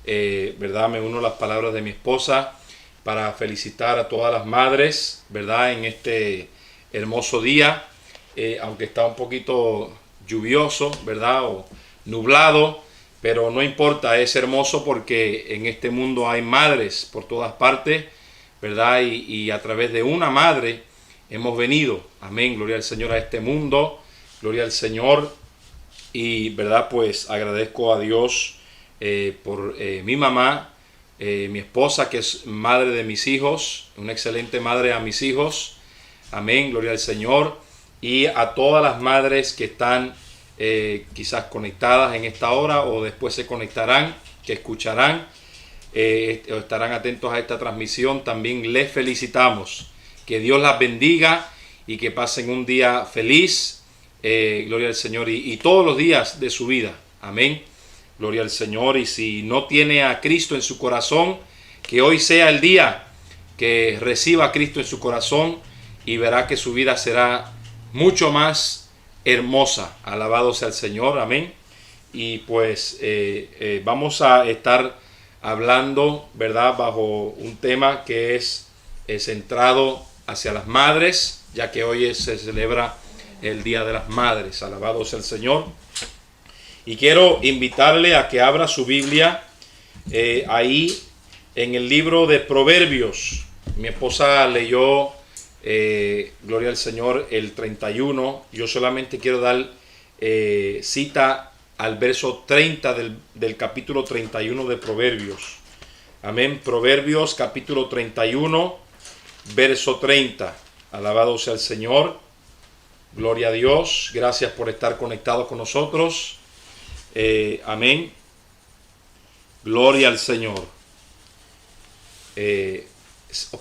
¿verdad? Me uno a las palabras de mi esposa para felicitar a todas las madres, ¿verdad? En este hermoso día, aunque está un poquito lluvioso, ¿verdad? O nublado, pero no importa, es hermoso porque en este mundo hay madres por todas partes, ¿verdad? Y a través de una madre hemos venido, amén, gloria al Señor, a este mundo, gloria al Señor. Y, ¿verdad? Pues agradezco a Dios por mi mamá, mi esposa, que es madre de mis hijos, una excelente madre a mis hijos, amén, gloria al Señor. Y a todas las madres que están quizás conectadas en esta hora o después se conectarán, que escucharán o estarán atentos a esta transmisión, también les felicitamos. Que Dios las bendiga y que pasen un día feliz, gloria al Señor, y todos los días de su vida, amén, gloria al Señor. Y si no tiene a Cristo en su corazón, que hoy sea el día que reciba a Cristo en su corazón y verá que su vida será mucho más hermosa. Alabado sea el Señor, amén. Y pues vamos a estar hablando, ¿verdad?, bajo un tema que es centrado hacia las madres, ya que hoy se celebra el Día de las Madres. Alabado sea el Señor. Y quiero invitarle a que abra su Biblia ahí en el libro de Proverbios. Mi esposa leyó, gloria al Señor, el 31. Yo solamente quiero dar cita al verso 30 del capítulo 31 de Proverbios. Amén. Proverbios capítulo 31, verso 30. Alabado sea el Señor. Gloria a Dios. Gracias por estar conectados con nosotros. Amén. Gloria al Señor.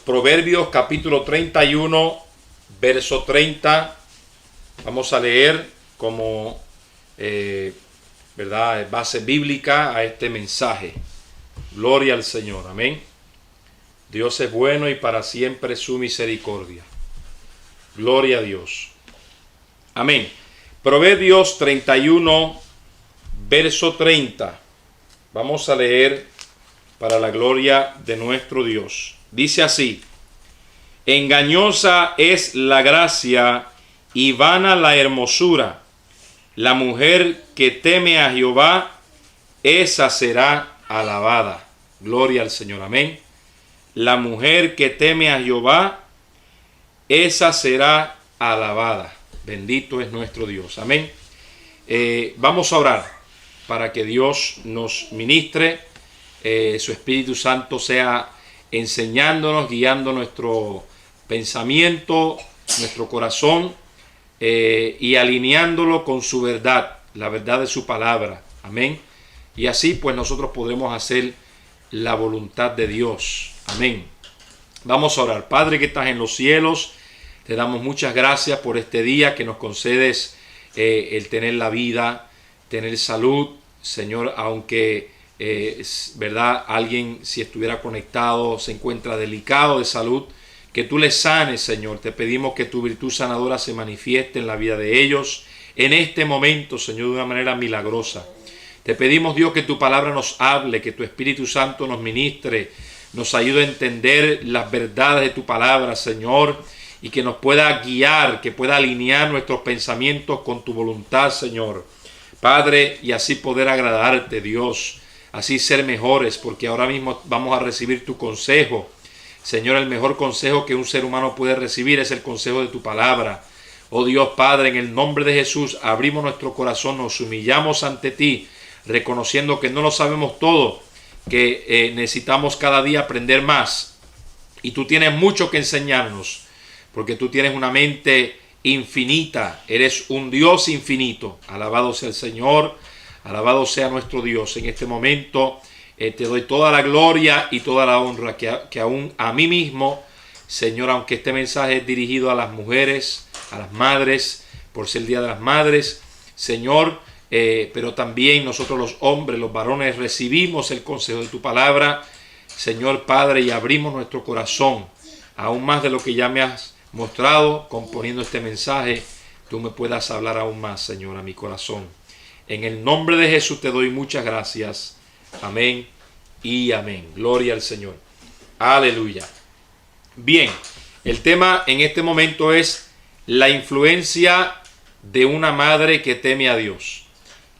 Proverbios capítulo 31, verso 30. Vamos a leer como ¿verdad?, base bíblica a este mensaje. Gloria al Señor. Amén. Dios es bueno y para siempre su misericordia. Gloria a Dios. Amén. Proverbios 31, verso 30. Vamos a leer para la gloria de nuestro Dios. Dice así: engañosa es la gracia y vana la hermosura. La mujer que teme a Jehová, esa será alabada. Gloria al Señor. Amén. La mujer que teme a Jehová, esa será alabada. Bendito es nuestro Dios. Amén. Vamos a orar para que Dios nos ministre, su Espíritu Santo sea enseñándonos, guiando nuestro pensamiento, nuestro corazón, y alineándolo con su verdad, la verdad de su palabra. Amén. Y así pues nosotros podremos hacer la voluntad de Dios. Amén. Vamos a orar. Padre que estás en los cielos, te damos muchas gracias por este día que nos concedes, el tener la vida, tener salud, Señor, aunque verdad, alguien si estuviera conectado se encuentra delicado de salud, que tú les sanes, Señor. Te pedimos que tu virtud sanadora se manifieste en la vida de ellos en este momento, Señor, de una manera milagrosa. Te pedimos, Dios, que tu palabra nos hable, que tu Espíritu Santo nos ministre, nos ayude a entender las verdades de tu palabra, Señor, y que nos pueda guiar, que pueda alinear nuestros pensamientos con tu voluntad, Señor. Padre, y así poder agradarte, Dios, así ser mejores, porque ahora mismo vamos a recibir tu consejo. Señor, el mejor consejo que un ser humano puede recibir es el consejo de tu palabra. Oh Dios Padre, en el nombre de Jesús, abrimos nuestro corazón, nos humillamos ante ti, reconociendo que no lo sabemos todo, que necesitamos cada día aprender más. Y tú tienes mucho que enseñarnos, porque tú tienes una mente infinita, eres un Dios infinito. Alabado sea el Señor, alabado sea nuestro Dios. En este momento te doy toda la gloria y toda la honra que aún a mí mismo, Señor, aunque este mensaje es dirigido a las mujeres, a las madres, por ser el Día de las Madres, Señor, pero también nosotros los hombres, los varones, recibimos el consejo de tu palabra, Señor Padre, y abrimos nuestro corazón, aún más de lo que ya me has mostrado, componiendo este mensaje, tú me puedas hablar aún más, Señor, a mi corazón. En el nombre de Jesús te doy muchas gracias. Amén y amén. Gloria al Señor. Aleluya. Bien, el tema en este momento es la influencia de una madre que teme a Dios.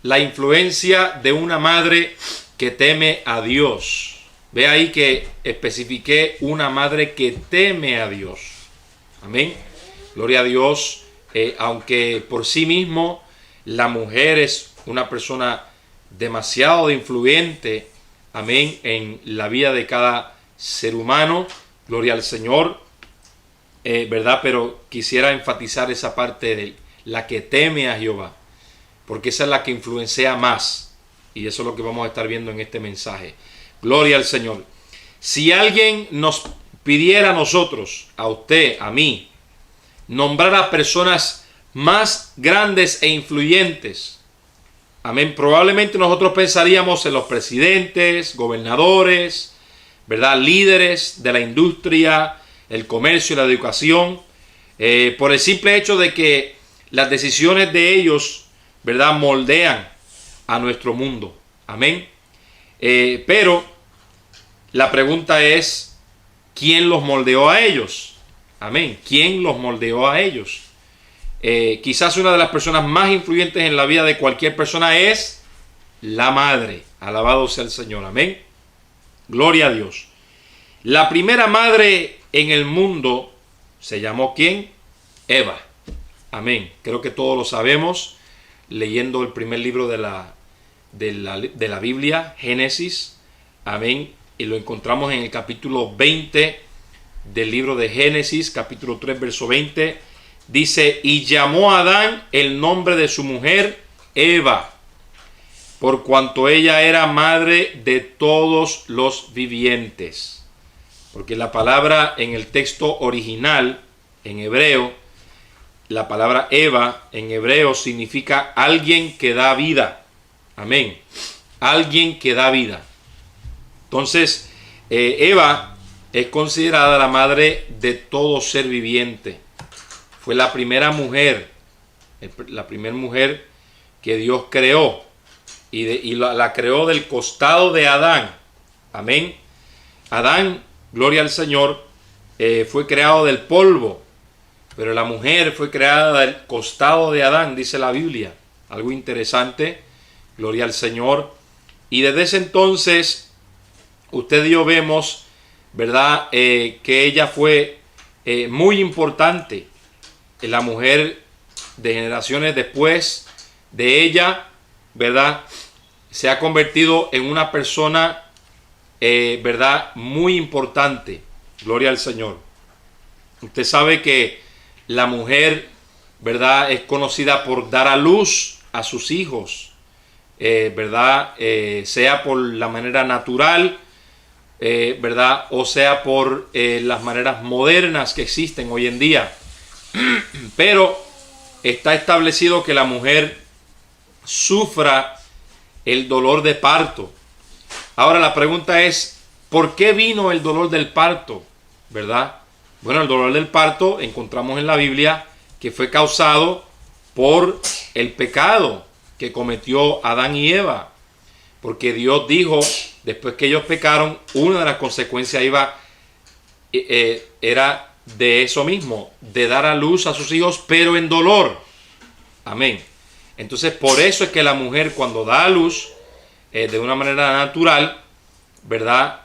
La influencia de una madre que teme a Dios. Ve ahí que especifiqué una madre que teme a Dios. Amén. Gloria a Dios. Aunque por sí mismo la mujer es una persona demasiado influyente, amén, en la vida de cada ser humano. Gloria al Señor. ¿Verdad? Pero quisiera enfatizar esa parte de la que teme a Jehová, porque esa es la que influencia más, y eso es lo que vamos a estar viendo en este mensaje. Gloria al Señor. Si alguien nos pidiera a nosotros, a usted, a mí, nombrar a personas más grandes e influyentes, amén, probablemente nosotros pensaríamos en los presidentes, gobernadores, ¿verdad? Líderes de la industria, el comercio y la educación, por el simple hecho de que las decisiones de ellos, ¿verdad?, moldean a nuestro mundo. Amén. Pero la pregunta es, ¿quién los moldeó a ellos? Amén. ¿Quién los moldeó a ellos? Quizás una de las personas más influyentes en la vida de cualquier persona es la madre. Alabado sea el Señor. Amén. Gloria a Dios. La primera madre en el mundo se llamó ¿quién? Eva. Amén. Creo que todos lo sabemos leyendo el primer libro de la Biblia, Génesis. Amén. Y lo encontramos en el capítulo 20 del libro de Génesis, capítulo 3, verso 20. Dice, y llamó a Adán el nombre de su mujer Eva, por cuanto ella era madre de todos los vivientes. Porque la palabra en el texto original, en hebreo, la palabra Eva en hebreo significa alguien que da vida. Amén. Alguien que da vida. Entonces, Eva es considerada la madre de todo ser viviente. Fue la primera mujer que Dios creó. Y la creó del costado de Adán. Amén. Adán, gloria al Señor, fue creado del polvo. Pero la mujer fue creada del costado de Adán, dice la Biblia. Algo interesante. Gloria al Señor. Y desde ese entonces, usted y yo vemos, ¿verdad?, que ella fue muy importante. La mujer de generaciones después de ella, ¿verdad?, se ha convertido en una persona, ¿verdad?, muy importante. Gloria al Señor. Usted sabe que la mujer, ¿verdad?, es conocida por dar a luz a sus hijos, ¿verdad?, sea por la manera natural, ¿verdad?, o sea por las maneras modernas que existen hoy en día. Pero está establecido que la mujer sufra el dolor de parto. Ahora la pregunta es, ¿por qué vino el dolor del parto? ¿Verdad? Bueno, el dolor del parto encontramos en la Biblia que fue causado por el pecado que cometió Adán y Eva. Porque Dios dijo, después que ellos pecaron, una de las consecuencias era de eso mismo, de dar a luz a sus hijos, pero en dolor. Amén. Entonces, por eso es que la mujer cuando da a luz, de una manera natural, ¿verdad?,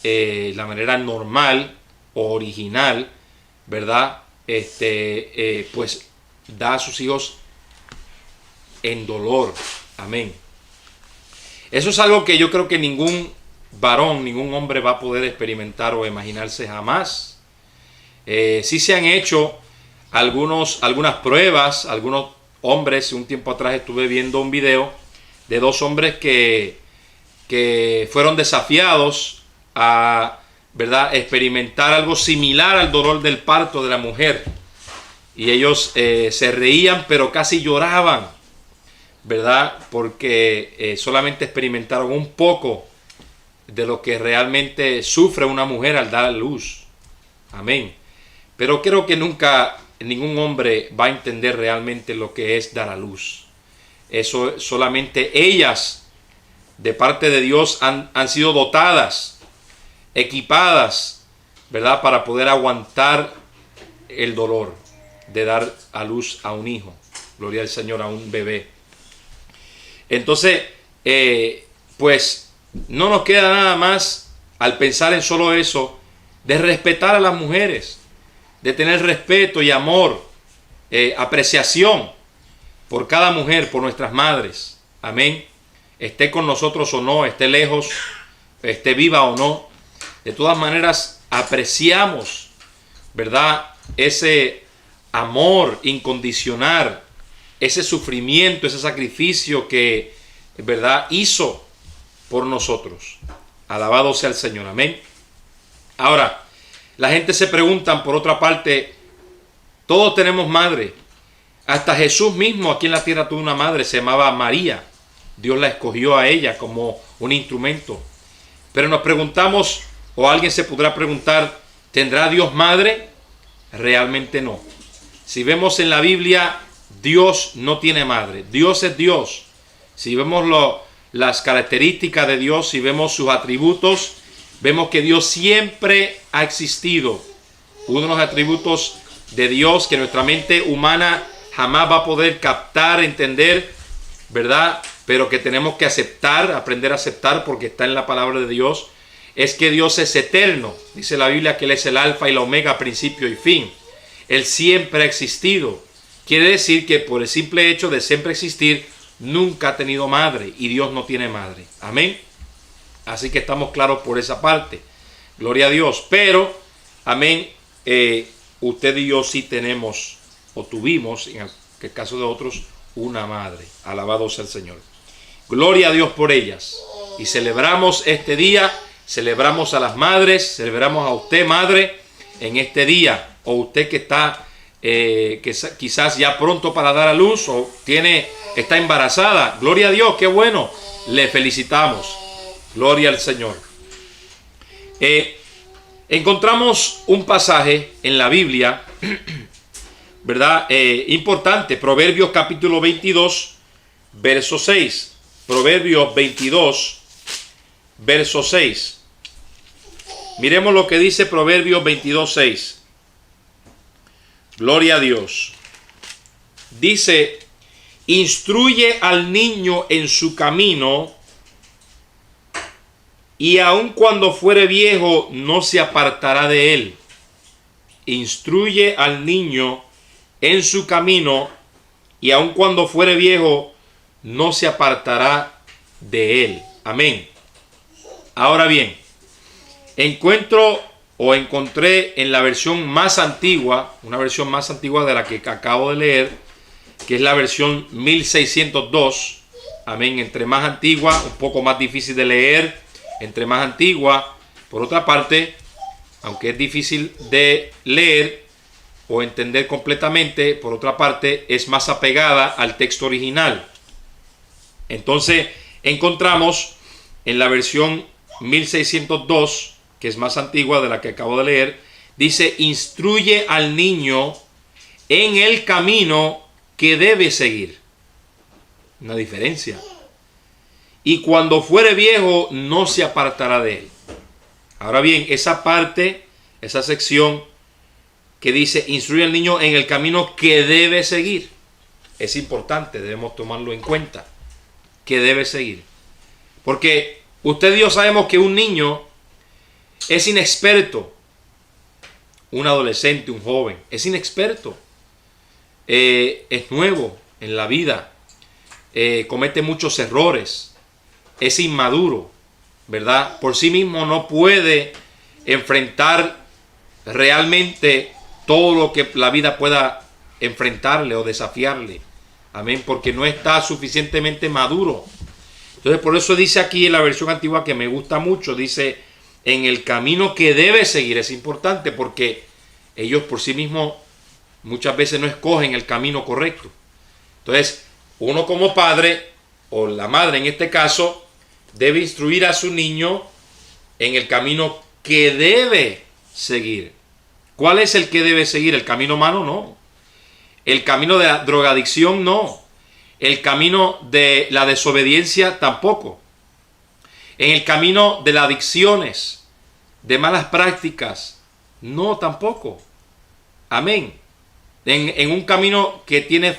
la manera normal o original, ¿verdad?, pues da a sus hijos en dolor. Amén. Eso es algo que yo creo que ningún varón, ningún hombre va a poder experimentar o imaginarse jamás. Sí se han hecho algunas pruebas. Algunos hombres, un tiempo atrás estuve viendo un video de dos hombres que fueron desafiados a, ¿verdad?, experimentar algo similar al dolor del parto de la mujer. Y ellos se reían, pero casi lloraban, ¿verdad?, porque solamente experimentaron un poco de lo que realmente sufre una mujer al dar a luz. Amén. Pero creo que nunca ningún hombre va a entender realmente lo que es dar a luz. Eso solamente ellas, de parte de Dios han sido dotadas, equipadas, ¿verdad? Para poder aguantar el dolor de dar a luz a un hijo. Gloria al Señor, a un bebé. Entonces, pues no nos queda nada más, al pensar en solo eso, de respetar a las mujeres, de tener respeto y amor, apreciación por cada mujer, por nuestras madres. Amén. Esté con nosotros o no, esté lejos, esté viva o no. De todas maneras, apreciamos, ¿verdad? Ese amor incondicional, ese sufrimiento, ese sacrificio que, ¿verdad?, hizo por nosotros. Alabado sea el Señor. Amén. Ahora, la gente se pregunta, por otra parte, todos tenemos madre. Hasta Jesús mismo aquí en la tierra tuvo una madre, se llamaba María. Dios la escogió a ella como un instrumento. Pero nos preguntamos, o alguien se podrá preguntar, ¿tendrá Dios madre? Realmente no. Si vemos en la Biblia, Dios no tiene madre. Dios es Dios. Si vemos las características de Dios, si vemos sus atributos, vemos que Dios siempre ha existido. Uno de los atributos de Dios que nuestra mente humana jamás va a poder captar, entender, ¿verdad? Pero que tenemos que aceptar, aprender a aceptar porque está en la palabra de Dios, es que Dios es eterno. Dice la Biblia que Él es el alfa y la omega, principio y fin. Él siempre ha existido. Quiere decir que por el simple hecho de siempre existir, nunca ha tenido madre, y Dios no tiene madre. Amén. Así que estamos claros por esa parte. Gloria a Dios. Pero, amén, usted y yo sí tenemos, o tuvimos, en el caso de otros, una madre. Alabado sea el Señor. Gloria a Dios por ellas. Y celebramos este día, celebramos a las madres, celebramos a usted, madre, en este día. O usted que está quizás ya pronto para dar a luz, o está embarazada. Gloria a Dios, qué bueno. Le felicitamos. Gloria al Señor. Encontramos un pasaje en la Biblia, ¿verdad? Importante. Proverbios capítulo 22, verso 6. Proverbios 22, verso 6. Miremos lo que dice Proverbios 22, 6. Gloria a Dios. Dice: instruye al niño en su camino, y aun cuando fuere viejo no se apartará de él. Instruye al niño en su camino, y aun cuando fuere viejo no se apartará de él. Amén. Ahora bien, encontré en la versión más antigua, una versión más antigua de la que acabo de leer, que es la versión 1602. Amén. Entre más antigua, un poco más difícil de leer. Entre más antigua, por otra parte, aunque es difícil de leer o entender completamente, por otra parte, es más apegada al texto original. Entonces, encontramos en la versión 1602, que es más antigua de la que acabo de leer, dice: instruye al niño en el camino que debe seguir. Una diferencia. Y cuando fuere viejo no se apartará de él. Ahora bien, esa parte, esa sección que dice instruye al niño en el camino que debe seguir, es importante, debemos tomarlo en cuenta, que debe seguir. Porque usted y yo sabemos que un niño es inexperto, un adolescente, un joven, es inexperto, es nuevo en la vida, comete muchos errores, es inmaduro, ¿verdad? Por sí mismo no puede enfrentar realmente todo lo que la vida pueda enfrentarle o desafiarle. Amén, porque no está suficientemente maduro. Entonces, por eso dice aquí en la versión antigua, que me gusta mucho, dice: en el camino que debe seguir. Es importante porque ellos por sí mismos muchas veces no escogen el camino correcto. Entonces, uno como padre, o la madre en este caso, debe instruir a su niño en el camino que debe seguir. ¿Cuál es el que debe seguir? ¿El camino malo? No. El camino de la drogadicción, no. El camino de la desobediencia, tampoco. en el camino de las adicciones, de malas prácticas. No, tampoco. Amén. En un camino que tiene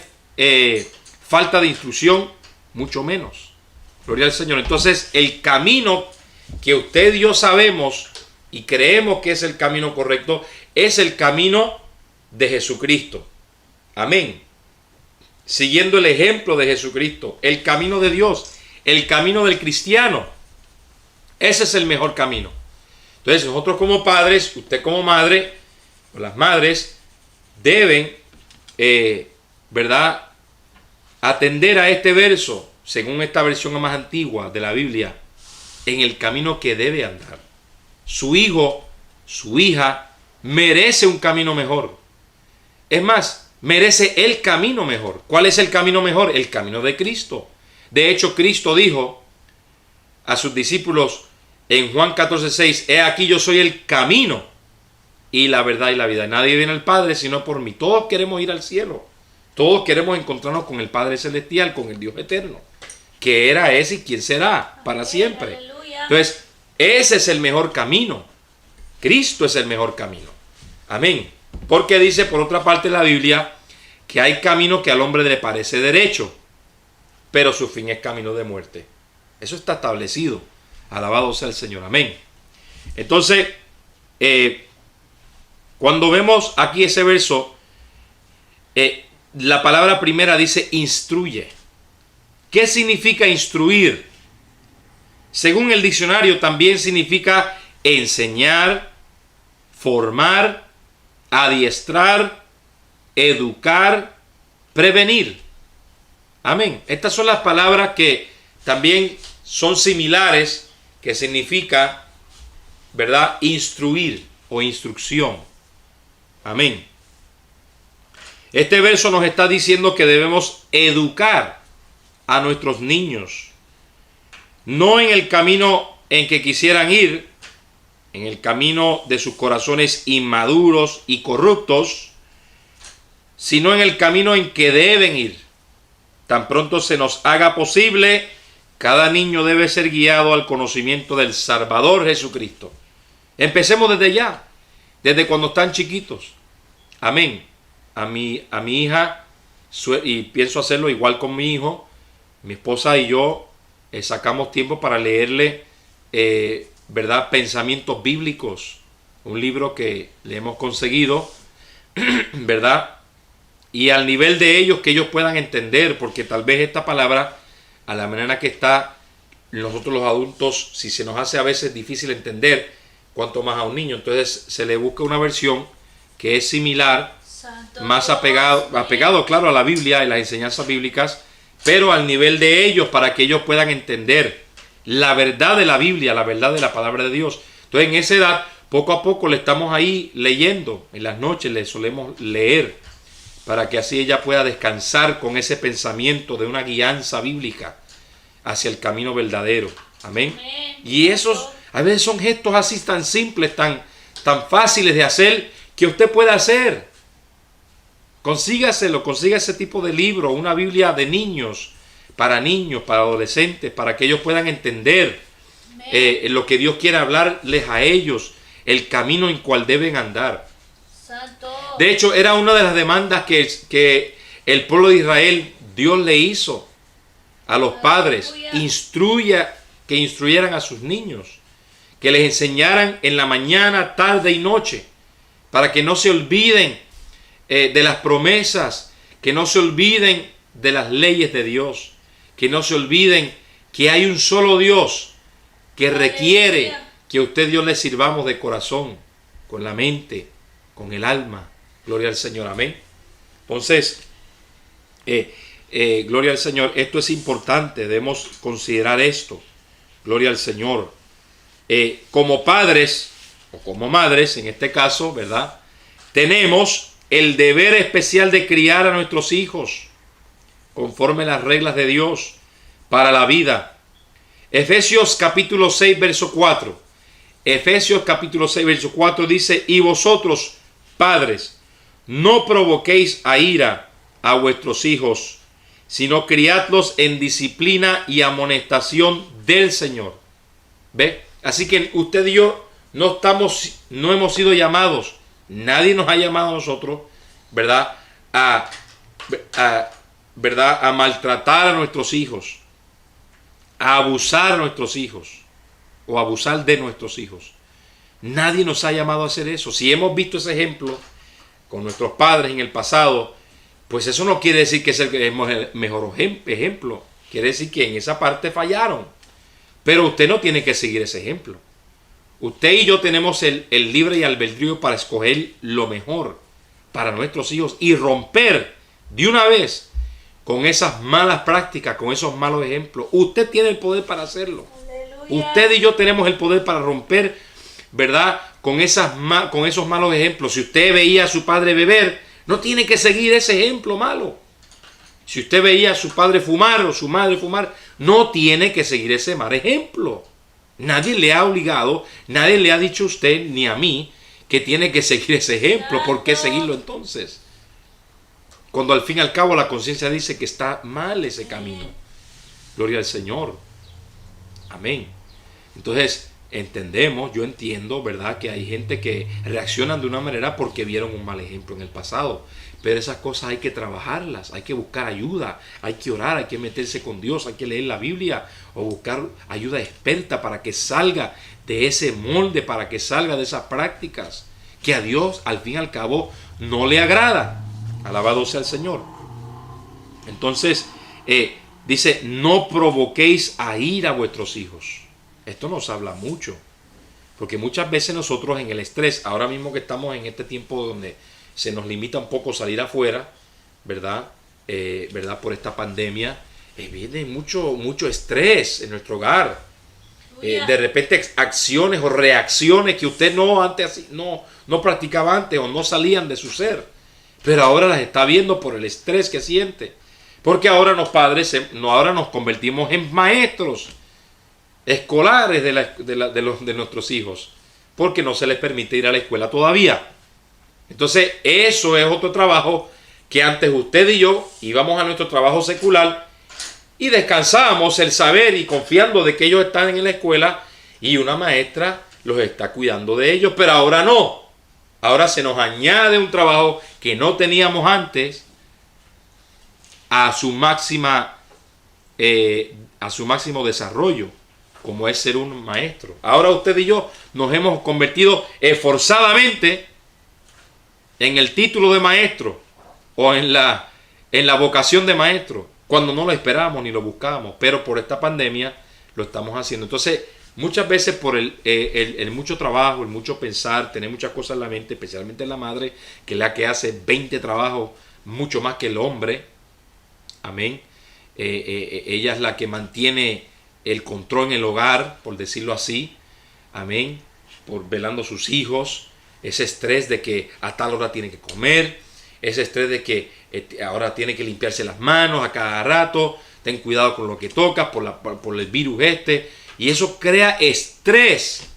falta de instrucción, mucho menos. Gloria al Señor. Entonces, el camino que usted y yo sabemos y creemos que es el camino correcto, es el camino de Jesucristo. Amén. Siguiendo el ejemplo de Jesucristo, el camino de Dios, el camino del cristiano. Ese es el mejor camino. Entonces, nosotros como padres, usted como madre, o las madres, deben, ¿verdad?, atender a este verso, según esta versión más antigua de la Biblia, en el camino que debe andar. Su hijo, su hija, merece un camino mejor. Es más, merece el camino mejor. ¿Cuál es el camino mejor? El camino de Cristo. De hecho, Cristo dijo a sus discípulos en Juan 14:6, he aquí yo soy el camino y la verdad y la vida. Nadie viene al Padre sino por mí. Todos queremos ir al cielo. Todos queremos encontrarnos con el Padre Celestial, con el Dios eterno, que era, es y quien será para siempre. Entonces, ese es el mejor camino. Cristo es el mejor camino. Amén. Porque dice por otra parte la Biblia que hay camino que al hombre le parece derecho, pero su fin es camino de muerte. Eso está establecido. Alabado sea el Señor. Amén. Entonces, cuando vemos aquí ese verso, la palabra primera dice instruye. ¿Qué significa instruir? Según el diccionario también significa enseñar, formar, adiestrar, educar, prevenir. Amén. Estas son las palabras que también son similares, que significa, ¿verdad?, instruir o instrucción. Amén. Este verso nos está diciendo que debemos educar a nuestros niños, no en el camino en que quisieran ir, en el camino de sus corazones inmaduros y corruptos, sino en el camino en que deben ir. Tan pronto se nos haga posible, cada niño debe ser guiado al conocimiento del Salvador Jesucristo. Empecemos desde ya, desde cuando están chiquitos. Amén. A mi hija, y pienso hacerlo igual con mi hijo, mi esposa y yo sacamos tiempo para leerle, ¿verdad?, Pensamientos Bíblicos, un libro que le hemos conseguido, ¿verdad? Y al nivel de ellos, que ellos puedan entender, porque tal vez esta palabra, a la manera que está, nosotros los adultos, si se nos hace a veces difícil entender, cuanto más a un niño. Entonces se le busca una versión que es similar, más apegado, claro, a la Biblia y las enseñanzas bíblicas, pero al nivel de ellos, para que ellos puedan entender la verdad de la Biblia, la verdad de la palabra de Dios. Entonces, en esa edad, poco a poco le estamos ahí leyendo. En las noches le solemos leer, para que así ella pueda descansar con ese pensamiento de una guianza bíblica hacia el camino verdadero. Amén. Y esos, a veces son gestos así tan simples, tan fáciles de hacer, que usted puede hacer. Consiga ese tipo de libro, una Biblia de niños, para adolescentes, para que ellos puedan entender lo que Dios quiere hablarles a ellos, el camino en cual deben andar. Santo. De hecho, era una de las demandas que el pueblo de Israel, Dios le hizo a los padres, que instruyeran a sus niños, que les enseñaran en la mañana, tarde y noche, para que no se olviden de las promesas, que no se olviden de las leyes de Dios, que no se olviden que hay un solo Dios que requiere que usted y yo le sirvamos de corazón, con la mente, con el alma. Gloria al Señor, amén. Entonces, gloria al Señor, esto es importante, debemos considerar esto. Gloria al Señor. Como padres, o como madres, en este caso, ¿verdad?, tenemos el deber especial de criar a nuestros hijos conforme a las reglas de Dios para la vida. Efesios capítulo 6, verso 4. Efesios capítulo 6, verso 4 dice, y vosotros, padres, no provoquéis a ira a vuestros hijos, sino criadlos en disciplina y amonestación del Señor. ¿Ve? Así que usted y yo no hemos sido llamados, nadie nos ha llamado a nosotros, ¿verdad? ¿Verdad? A maltratar a nuestros hijos, a abusar a nuestros hijos o abusar de nuestros hijos. Nadie nos ha llamado a hacer eso. Si hemos visto ese ejemplo con nuestros padres en el pasado, pues eso no quiere decir que es el mejor ejemplo. Quiere decir que en esa parte fallaron. Pero usted no tiene que seguir ese ejemplo. Usted y yo tenemos el libre y albedrío para escoger lo mejor para nuestros hijos y romper de una vez con esas malas prácticas, con esos malos ejemplos. Usted tiene el poder para hacerlo. Aleluya. Usted y yo tenemos el poder para romper, ¿verdad? Con esos malos ejemplos. Si usted veía a su padre beber, no tiene que seguir ese ejemplo malo. Si usted veía a su padre fumar o su madre fumar, no tiene que seguir ese mal ejemplo. Nadie le ha obligado, nadie le ha dicho a usted ni a mí que tiene que seguir ese ejemplo. ¿Por qué seguirlo entonces? Cuando al fin y al cabo la conciencia dice que está mal ese camino. Gloria al Señor. Amén. Entonces entendemos, yo entiendo, ¿verdad? Que hay gente que reaccionan de una manera porque vieron un mal ejemplo en el pasado. Pero esas cosas hay que trabajarlas, hay que buscar ayuda, hay que orar, hay que meterse con Dios, hay que leer la Biblia o buscar ayuda experta para que salga de ese molde, para que salga de esas prácticas que a Dios al fin y al cabo no le agrada. Alabado sea el Señor. Entonces, dice, no provoquéis a ira a vuestros hijos. Esto nos habla mucho, porque muchas veces nosotros en el estrés, ahora mismo que estamos en este tiempo donde se nos limita un poco salir afuera, ¿verdad? ¿Verdad? Por esta pandemia, viene mucho estrés en nuestro hogar. De repente acciones o reacciones que usted antes no practicaba antes o no salían de su ser, pero ahora las está viendo por el estrés que siente. Porque ahora ahora nos convertimos en maestros escolares de nuestros hijos, porque no se les permite ir a la escuela todavía. Entonces, eso es otro trabajo que antes usted y yo íbamos a nuestro trabajo secular y descansábamos el saber y confiando de que ellos están en la escuela y una maestra los está cuidando de ellos, pero ahora no. Ahora se nos añade un trabajo que no teníamos antes a su máximo desarrollo, como es ser un maestro. Ahora usted y yo nos hemos convertido esforzadamente en el título de maestro o en la vocación de maestro, cuando no lo esperábamos ni lo buscábamos, pero por esta pandemia lo estamos haciendo. Entonces, muchas veces por el mucho trabajo, el mucho pensar, tener muchas cosas en la mente, especialmente la madre, que es la que hace 20 trabajos, mucho más que el hombre. Amén. Ella es la que mantiene el control en el hogar, por decirlo así. Amén. Por velando a sus hijos. Ese estrés de que a tal hora tiene que comer. Ese estrés de que ahora tiene que limpiarse las manos a cada rato. Ten cuidado con lo que tocas por el virus este. Y eso crea estrés.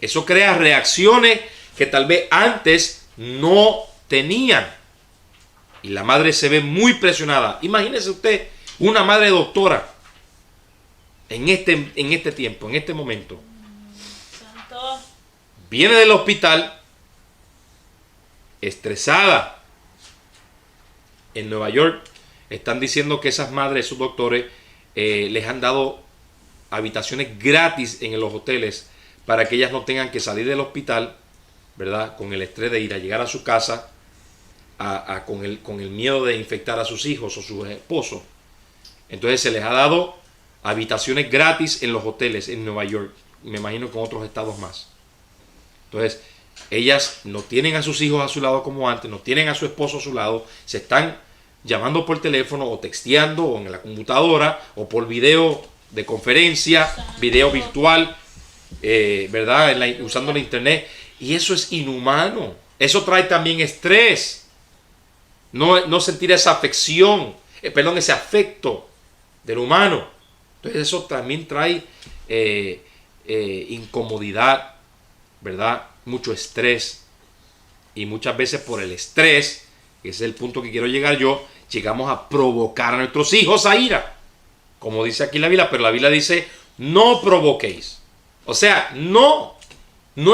Eso crea reacciones que tal vez antes no tenían. Y la madre se ve muy presionada. Imagínese usted una madre doctora en este tiempo, en este momento. Santo. Viene del hospital estresada. En Nueva York están diciendo que esas madres, esos doctores, les han dado habitaciones gratis en los hoteles para que ellas no tengan que salir del hospital, ¿verdad? Con el estrés de ir a llegar a su casa con el miedo de infectar a sus hijos o sus esposos. Entonces se les ha dado habitaciones gratis en los hoteles en Nueva York, me imagino que en otros estados más. Entonces ellas no tienen a sus hijos a su lado como antes, no tienen a su esposo a su lado, se están llamando por teléfono o texteando o en la computadora o por video de conferencia, video virtual, ¿verdad? Usando la internet. Y eso es inhumano. Eso trae también estrés. No sentir esa afección, ese afecto del humano. Entonces eso también trae incomodidad, ¿verdad? Mucho estrés. Y muchas veces por el estrés, que ese es el punto que quiero llegar yo, llegamos a provocar a nuestros hijos a ira. Como dice aquí la Biblia, pero la Biblia dice, no provoquéis. O sea, no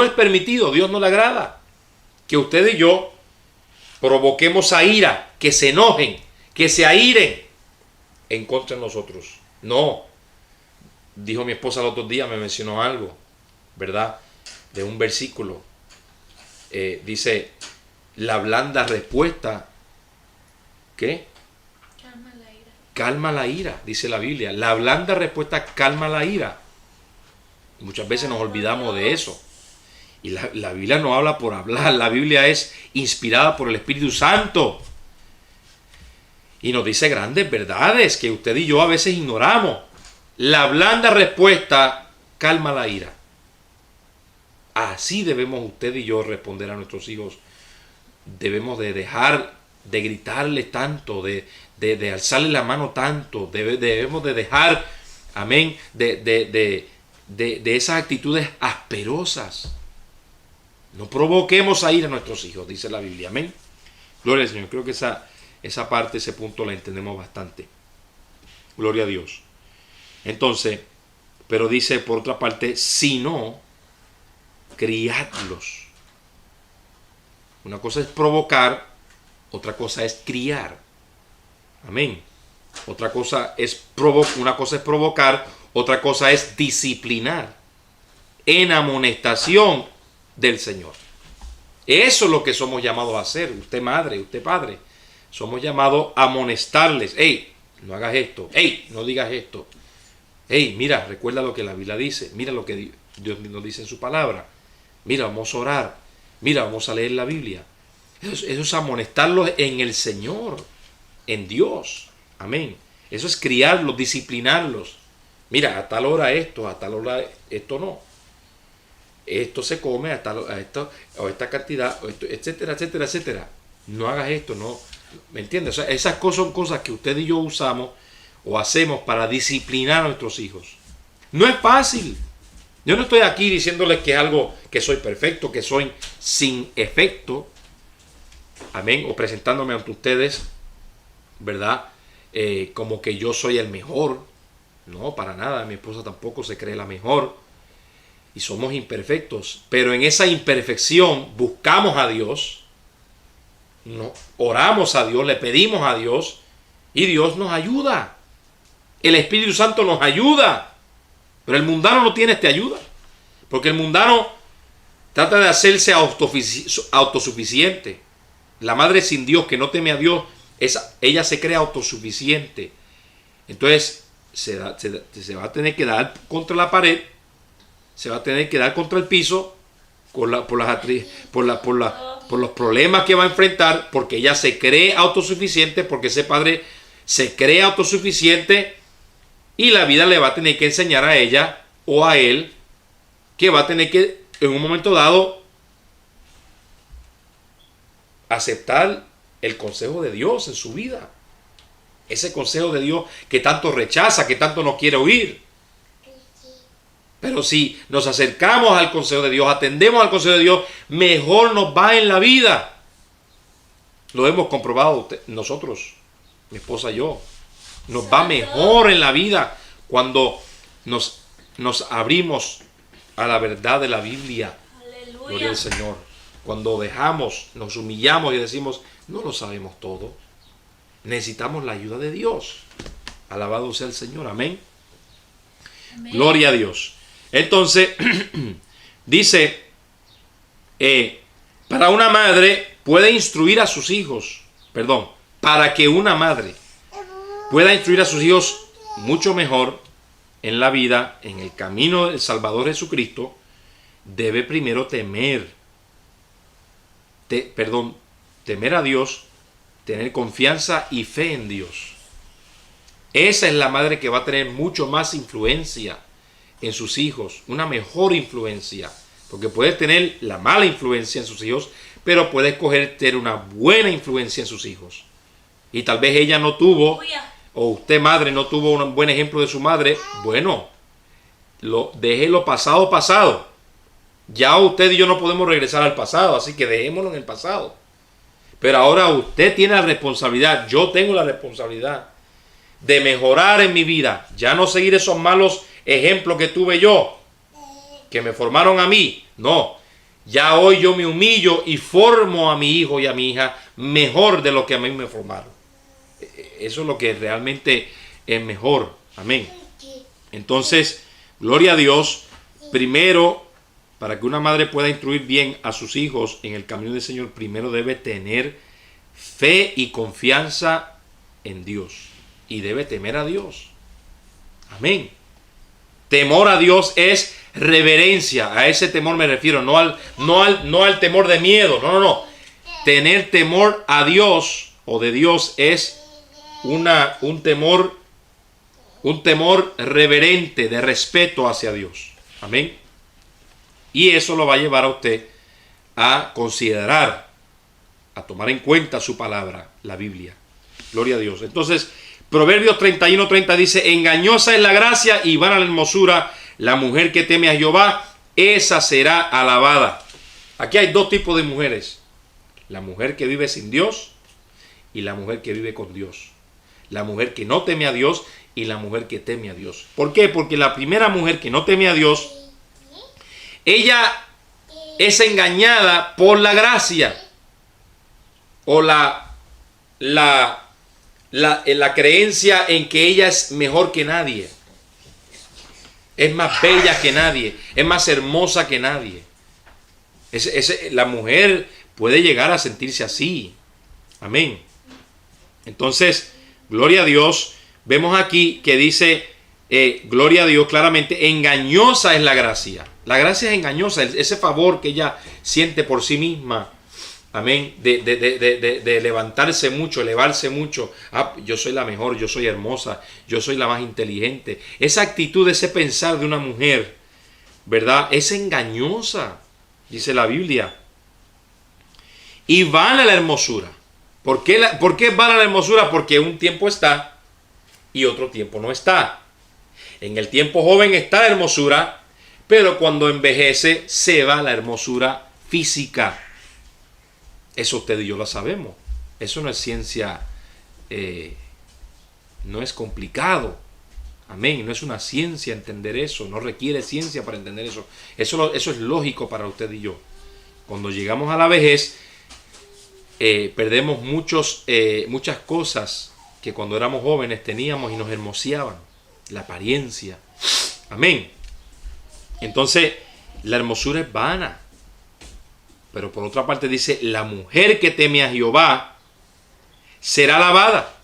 es permitido, Dios no le agrada que usted y yo provoquemos a ira, que se enojen, que se airen en contra de nosotros. No. Dijo mi esposa el otro día, me mencionó algo, ¿verdad? De un versículo. Dice, la blanda respuesta, ¿qué? Calma la ira. Calma la ira, dice la Biblia. La blanda respuesta calma la ira. Muchas veces nos olvidamos de eso. Y la Biblia no habla por hablar. La Biblia es inspirada por el Espíritu Santo. Y nos dice grandes verdades que usted y yo a veces ignoramos. La blanda respuesta calma la ira. Así debemos usted y yo responder a nuestros hijos. Debemos de dejar de gritarles tanto, de alzarle la mano tanto. Debemos de dejar, amén, de esas actitudes asperosas. No provoquemos a ir a nuestros hijos, dice la Biblia. Amén. Gloria al Señor. Creo que esa parte, ese punto la entendemos bastante. Gloria a Dios. Entonces, pero dice por otra parte, si no, criadlos. Una cosa es provocar, otra cosa es criar. Amén. Una cosa es provocar, otra cosa es disciplinar. En amonestación del Señor. Eso es lo que somos llamados a hacer. Usted madre, usted padre. Somos llamados a amonestarles. Hey, no hagas esto. Hey, no digas esto. Hey, mira, recuerda lo que la Biblia dice. Mira lo que Dios nos dice en su palabra. Mira, vamos a orar. Mira, vamos a leer la Biblia. Eso es amonestarlos en el Señor, en Dios. Amén. Eso es criarlos, disciplinarlos. Mira, a tal hora esto, a tal hora esto no. Esto se come a esta cantidad, etcétera, etcétera, etcétera. No hagas esto, no. ¿Me entiendes? O sea, esas cosas son cosas que usted y yo usamos o hacemos para disciplinar a nuestros hijos. No es fácil. Yo no estoy aquí diciéndoles que es algo que soy perfecto, que soy sin efecto. Amén. O presentándome ante ustedes, ¿verdad? Como que yo soy el mejor. No, para nada. Mi esposa tampoco se cree la mejor. Y somos imperfectos. Pero en esa imperfección buscamos a Dios. No, oramos a Dios, le pedimos a Dios. Y Dios nos ayuda. El Espíritu Santo nos ayuda. Pero el mundano no tiene esta ayuda. Porque el mundano trata de hacerse autosuficiente. La madre sin Dios, que no teme a Dios, ella se cree autosuficiente. Entonces se va a tener que dar contra la pared, se va a tener que dar contra el piso por los problemas que va a enfrentar, porque ella se cree autosuficiente, porque ese padre se cree autosuficiente, y la vida le va a tener que enseñar a ella o a él que va a tener que en un momento dado aceptar el consejo de Dios en su vida. Ese consejo de Dios que tanto rechaza, que tanto no quiere oír. Pero si nos acercamos al consejo de Dios, atendemos al consejo de Dios, mejor nos va en la vida. Lo hemos comprobado nosotros, mi esposa y yo. Nos va mejor en la vida cuando nos abrimos a la verdad de la Biblia. Aleluya. Gloria al Señor. Cuando dejamos, nos humillamos y decimos, no lo sabemos todo. Necesitamos la ayuda de Dios. Alabado sea el Señor. Amén. Amén. Gloria a Dios. Entonces, dice, para una madre puede instruir a sus hijos, para que una madre pueda instruir a sus hijos mucho mejor en la vida, en el camino del Salvador Jesucristo, debe primero temer a Dios, tener confianza y fe en Dios. Esa es la madre que va a tener mucho más influencia en sus hijos, una mejor influencia, porque puede tener la mala influencia en sus hijos, pero puede escoger tener una buena influencia en sus hijos. Y tal vez ella no tuvo, o usted madre no tuvo un buen ejemplo de su madre. Bueno, déjelo pasado. Ya usted y yo no podemos regresar al pasado, así que dejémoslo en el pasado. Pero ahora usted tiene la responsabilidad, yo tengo la responsabilidad de mejorar en mi vida, ya no seguir esos malos ejemplo que tuve yo, que me formaron a mí. No, ya hoy yo me humillo y formo a mi hijo y a mi hija mejor de lo que a mí me formaron. Eso es lo que realmente es mejor. Amén. Entonces, gloria a Dios. Primero, para que una madre pueda instruir bien a sus hijos en el camino del Señor, primero debe tener fe y confianza en Dios. Y debe temer a Dios. Amén. Temor a Dios es reverencia. A ese temor me refiero, no al temor de miedo. No. Tener temor a Dios o de Dios es un temor reverente, de respeto hacia Dios. Amén. Y eso lo va a llevar a usted a considerar, a tomar en cuenta su palabra, la Biblia. Gloria a Dios. Entonces, Proverbios 31:30 dice: engañosa es la gracia y vana la hermosura. La mujer que teme a Jehová, esa será alabada. Aquí hay dos tipos de mujeres: la mujer que vive sin Dios y la mujer que vive con Dios. La mujer que no teme a Dios y la mujer que teme a Dios. ¿Por qué? Porque la primera mujer que no teme a Dios, ella es engañada por la gracia o la creencia en que ella es mejor que nadie, es más bella que nadie, es más hermosa que nadie. La mujer puede llegar a sentirse así. Amén. Entonces, gloria a Dios. Vemos aquí que dice, gloria a Dios, claramente, engañosa es la gracia. La gracia es engañosa, ese favor que ella siente por sí misma. Amén. De levantarse mucho, elevarse mucho. Yo soy la mejor, yo soy hermosa, yo soy la más inteligente. Esa actitud, ese pensar de una mujer, ¿verdad? Es engañosa, dice la Biblia. Y vana la hermosura. ¿Por qué vana la hermosura? Porque un tiempo está y otro tiempo no está. En el tiempo joven está la hermosura, pero cuando envejece se va la hermosura física. Eso usted y yo lo sabemos. Eso no es ciencia, no es complicado. Amén. No es una ciencia entender eso. No requiere ciencia para entender eso. Eso es lógico para usted y yo. Cuando llegamos a la vejez, perdemos muchas cosas que cuando éramos jóvenes teníamos y nos hermoseaban. La apariencia. Amén. Entonces, la hermosura es vana. Pero por otra parte dice, la mujer que teme a Jehová será alabada.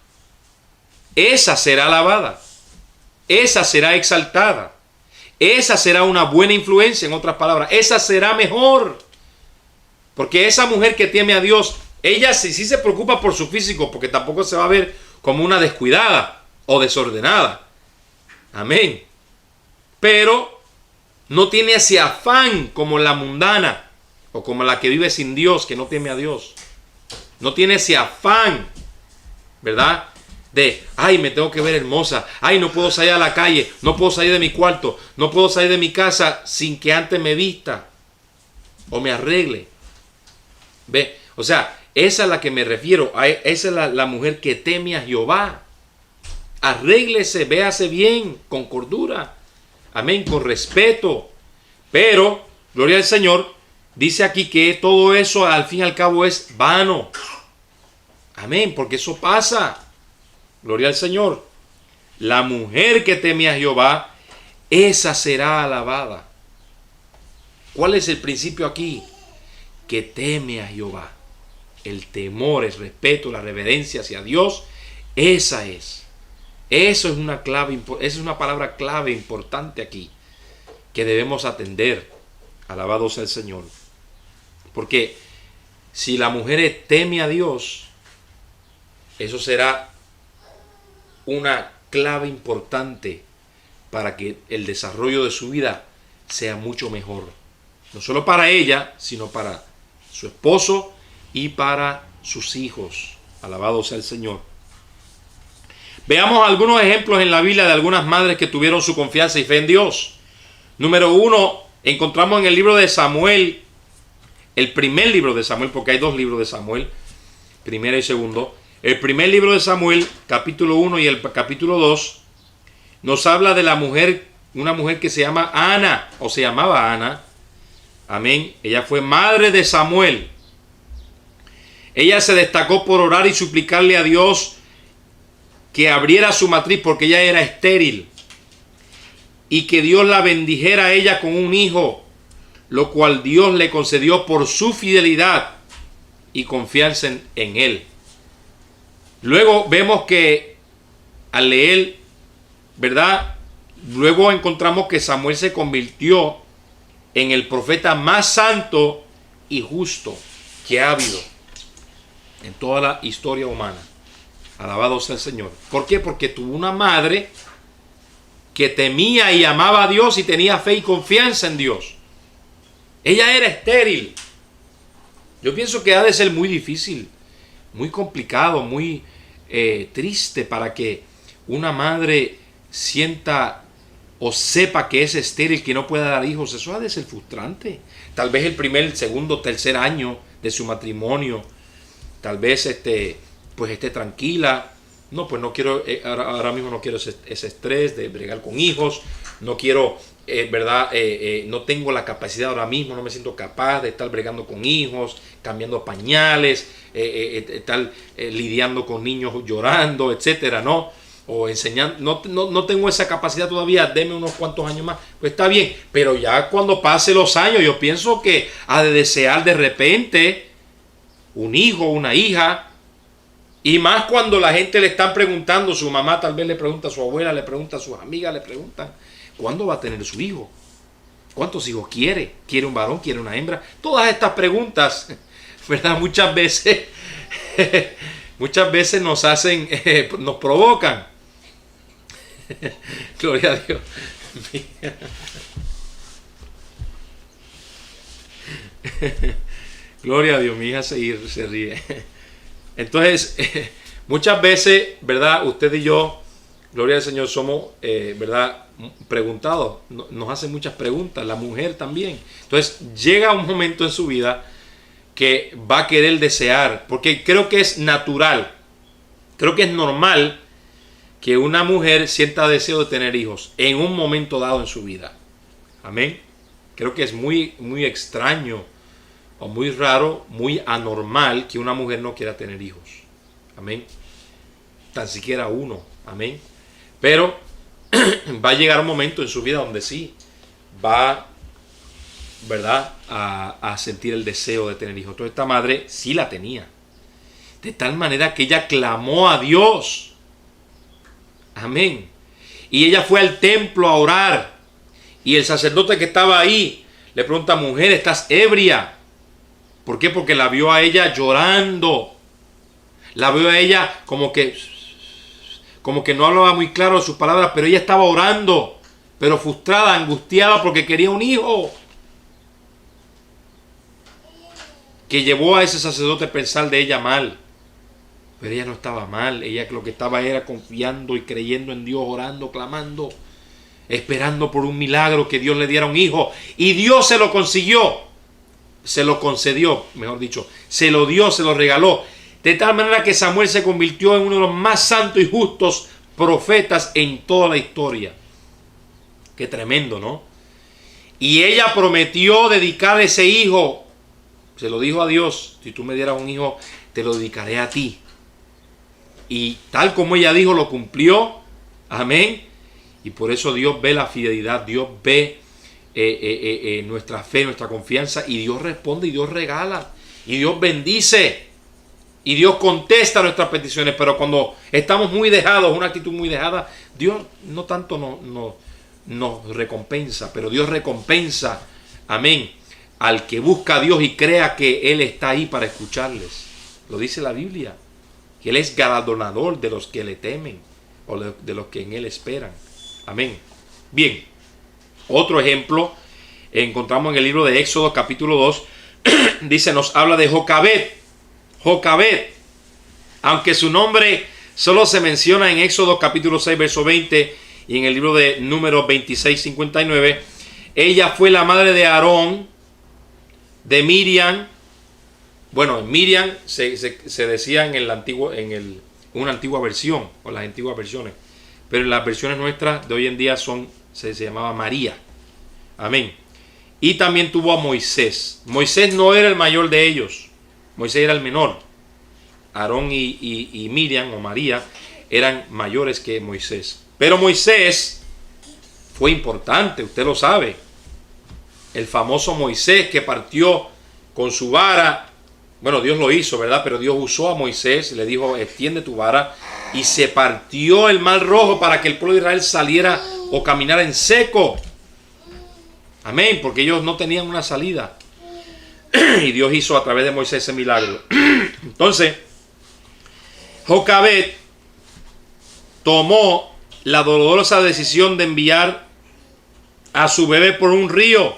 Esa será alabada. Esa será exaltada. Esa será una buena influencia, en otras palabras. Esa será mejor. Porque esa mujer que teme a Dios, ella sí se preocupa por su físico, porque tampoco se va a ver como una descuidada o desordenada. Amén. Pero no tiene ese afán como la mundana o como la que vive sin Dios, que no teme a Dios. No tiene ese afán, ¿verdad? De, ay, me tengo que ver hermosa. Ay, no puedo salir a la calle. No puedo salir de mi cuarto. No puedo salir de mi casa sin que antes me vista o me arregle. ¿Ve? O sea, esa es la que me refiero. Esa es la mujer que teme a Jehová. Arréglese, véase bien, con cordura. Amén, con respeto. Pero, gloria al Señor, dice aquí que todo eso al fin y al cabo es vano. Amén, porque eso pasa. Gloria al Señor. La mujer que teme a Jehová, esa será alabada. ¿Cuál es el principio aquí? Que teme a Jehová. El temor, el respeto, la reverencia hacia Dios, esa es. Eso es una clave, esa es una palabra clave importante aquí que debemos atender. Alabado sea el Señor. Porque si la mujer teme a Dios, eso será una clave importante para que el desarrollo de su vida sea mucho mejor. No solo para ella, sino para su esposo y para sus hijos. Alabado sea el Señor. Veamos algunos ejemplos en la Biblia de algunas madres que tuvieron su confianza y fe en Dios. Número 1, encontramos en el libro de Samuel, el primer libro de Samuel, porque hay dos libros de Samuel, primero y segundo. El primer libro de Samuel, capítulo 1 y el capítulo 2, nos habla de la mujer una mujer que se llama Ana, o se llamaba Ana. Amén. Ella fue madre de Samuel. Ella se destacó por orar y suplicarle a Dios que abriera su matriz porque ella era estéril y que Dios la bendijera a ella con un hijo, lo cual Dios le concedió por su fidelidad y confianza en él. Luego vemos que al leer, ¿verdad? Luego encontramos que Samuel se convirtió en el profeta más santo y justo que ha habido en toda la historia humana. Alabado sea el Señor. ¿Por qué? Porque tuvo una madre que temía y amaba a Dios y tenía fe y confianza en Dios. Ella era estéril. Yo pienso que ha de ser muy difícil, muy complicado, muy triste para que una madre sienta o sepa que es estéril, que no puede dar hijos. Eso ha de ser frustrante. Tal vez el primer, el segundo, tercer año de su matrimonio, tal vez pues esté tranquila. No, pues no quiero, ahora mismo no quiero ese estrés de bregar con hijos. No quiero, ¿verdad? No tengo la capacidad ahora mismo, no me siento capaz de estar bregando con hijos, cambiando pañales, estar lidiando con niños llorando, etcétera, ¿no? O enseñando, no tengo esa capacidad todavía, deme unos cuantos años más. Pues está bien, pero ya cuando pase los años, yo pienso que ha de desear de repente un hijo, una hija. Y más cuando la gente le están preguntando, su mamá tal vez le pregunta, a su abuela le pregunta, a sus amigas le preguntan, ¿cuándo va a tener su hijo? ¿Cuántos hijos quiere? ¿Quiere un varón? ¿Quiere una hembra? Todas estas preguntas, ¿verdad? Muchas veces nos hacen, nos provocan. Gloria a Dios. Gloria a Dios, mi hija se ríe. Entonces, muchas veces, ¿verdad? Usted y yo, gloria al Señor, somos, ¿verdad? Preguntados. Nos hacen muchas preguntas, la mujer también. Entonces, llega un momento en su vida que va a querer desear, porque creo que es natural, creo que es normal que una mujer sienta deseo de tener hijos en un momento dado en su vida. Amén. Creo que es muy, muy extraño o muy raro, muy anormal que una mujer no quiera tener hijos. Amén. Tan siquiera uno. Amén. Pero va a llegar un momento en su vida donde sí va, ¿verdad?, a sentir el deseo de tener hijos. Entonces esta madre sí la tenía. De tal manera que ella clamó a Dios. Amén. Y ella fue al templo a orar. Y el sacerdote que estaba ahí le pregunta, mujer, ¿estás ebria? ¿Por qué? Porque la vio a ella llorando. La vio a ella como que no hablaba muy claro de sus palabras, pero ella estaba orando, pero frustrada, angustiada porque quería un hijo. Que llevó a ese sacerdote a pensar de ella mal. Pero ella no estaba mal. Ella lo que estaba era confiando y creyendo en Dios, orando, clamando, esperando por un milagro, que Dios le diera un hijo. Y Dios se lo consiguió. Se lo concedió, mejor dicho. Se lo dio, se lo regaló. De tal manera que Samuel se convirtió en uno de los más santos y justos profetas en toda la historia. Qué tremendo, ¿no? Y ella prometió dedicar ese hijo. Se lo dijo a Dios: si tú me dieras un hijo, te lo dedicaré a ti. Y tal como ella dijo, lo cumplió. Amén. Y por eso Dios ve la fidelidad, Dios ve nuestra fe, nuestra confianza, y Dios responde y Dios regala y Dios bendice y Dios contesta nuestras peticiones. Pero cuando estamos muy dejados, una actitud muy dejada, Dios no tanto nos recompensa, pero Dios recompensa, amén, al que busca a Dios y crea que Él está ahí para escucharles. Lo dice la Biblia, que Él es galardonador de los que le temen o de los que en Él esperan. Amén. Bien, otro ejemplo encontramos en el libro de Éxodo capítulo 2. Dice, nos habla de Jocabed. Jocabed, aunque su nombre solo se menciona en Éxodo capítulo 6 verso 20 y en el libro de Números 26, 59, ella fue la madre de Aarón, de Miriam. Bueno, Miriam se decía en una antigua versión, o las antiguas versiones, pero en las versiones nuestras de hoy en día son se llamaba María. Amén. Y también tuvo a Moisés. Moisés no era el mayor de ellos. Moisés era el menor. Aarón y Miriam o María eran mayores que Moisés. Pero Moisés fue importante, usted lo sabe. El famoso Moisés que partió con su vara. Bueno, Dios lo hizo, ¿verdad? Pero Dios usó a Moisés, le dijo, extiende tu vara. Y se partió el mar rojo para que el pueblo de Israel saliera o caminara en seco. Amén, porque ellos no tenían una salida. Y Dios hizo a través de Moisés ese milagro. Entonces, Jocabed tomó la dolorosa decisión de enviar a su bebé por un río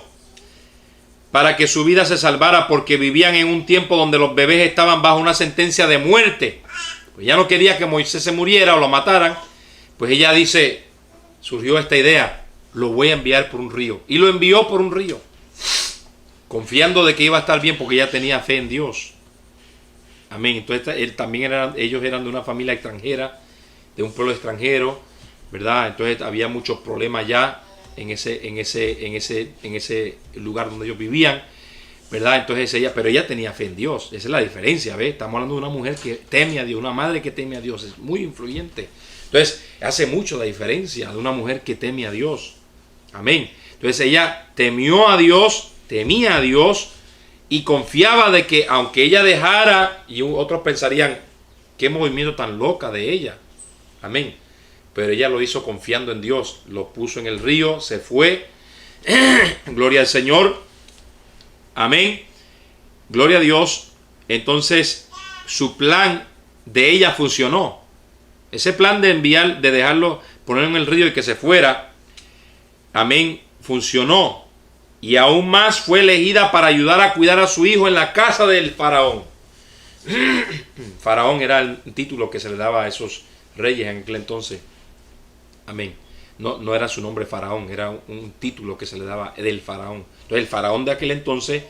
para que su vida se salvara, porque vivían en un tiempo donde los bebés estaban bajo una sentencia de muerte. Pues ella no quería que Moisés se muriera o lo mataran. Pues ella dice, surgió esta idea, lo voy a enviar por un río. Y lo envió por un río, confiando de que iba a estar bien, porque ella tenía fe en Dios. Amén. Entonces ellos eran de una familia extranjera, de un pueblo extranjero, ¿verdad? Entonces había muchos problemas ya en ese lugar donde ellos vivían, ¿verdad? Entonces pero ella tenía fe en Dios. Esa es la diferencia, ¿ves? Estamos hablando de una mujer que teme a Dios, una madre que teme a Dios, es muy influyente. Entonces hace mucho la diferencia de una mujer que teme a Dios. Amén. Entonces ella temió a Dios, temía a Dios y confiaba de que aunque ella dejara, y otros pensarían, qué movimiento tan loca de ella. Amén. Pero ella lo hizo confiando en Dios. Lo puso en el río, se fue. Gloria al Señor. Amén. Gloria a Dios. Entonces, su plan de ella funcionó. Ese plan de enviar, de dejarlo, ponerlo en el río y que se fuera. Amén. Funcionó. Y aún más fue elegida para ayudar a cuidar a su hijo en la casa del faraón. Faraón era el título que se le daba a esos reyes en aquel entonces. Amén. No era su nombre faraón, era un título que se le daba del faraón. Entonces el faraón de aquel entonces,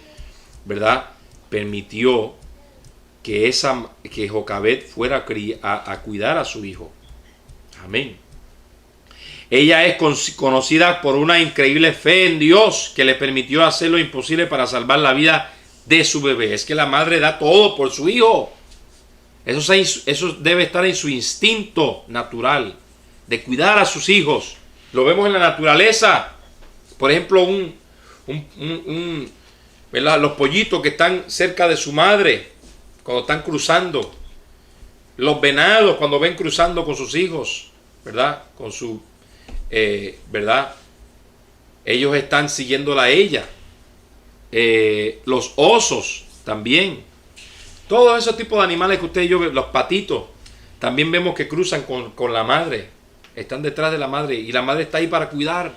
¿verdad?, permitió que Jocabed fuera a cuidar a su hijo. Amén. Ella es conocida por una increíble fe en Dios que le permitió hacer lo imposible para salvar la vida de su bebé. Es que la madre da todo por su hijo. Eso debe estar en su instinto natural de cuidar a sus hijos. Lo vemos en la naturaleza. Por ejemplo, ¿verdad?, los pollitos que están cerca de su madre cuando están cruzando. Los venados cuando ven cruzando con sus hijos, ¿verdad? ¿Verdad? Ellos están siguiéndola a ella. Los osos también. Todos esos tipos de animales que usted y yo, los patitos, también vemos que cruzan con la madre. Están detrás de la madre y la madre está ahí para cuidar.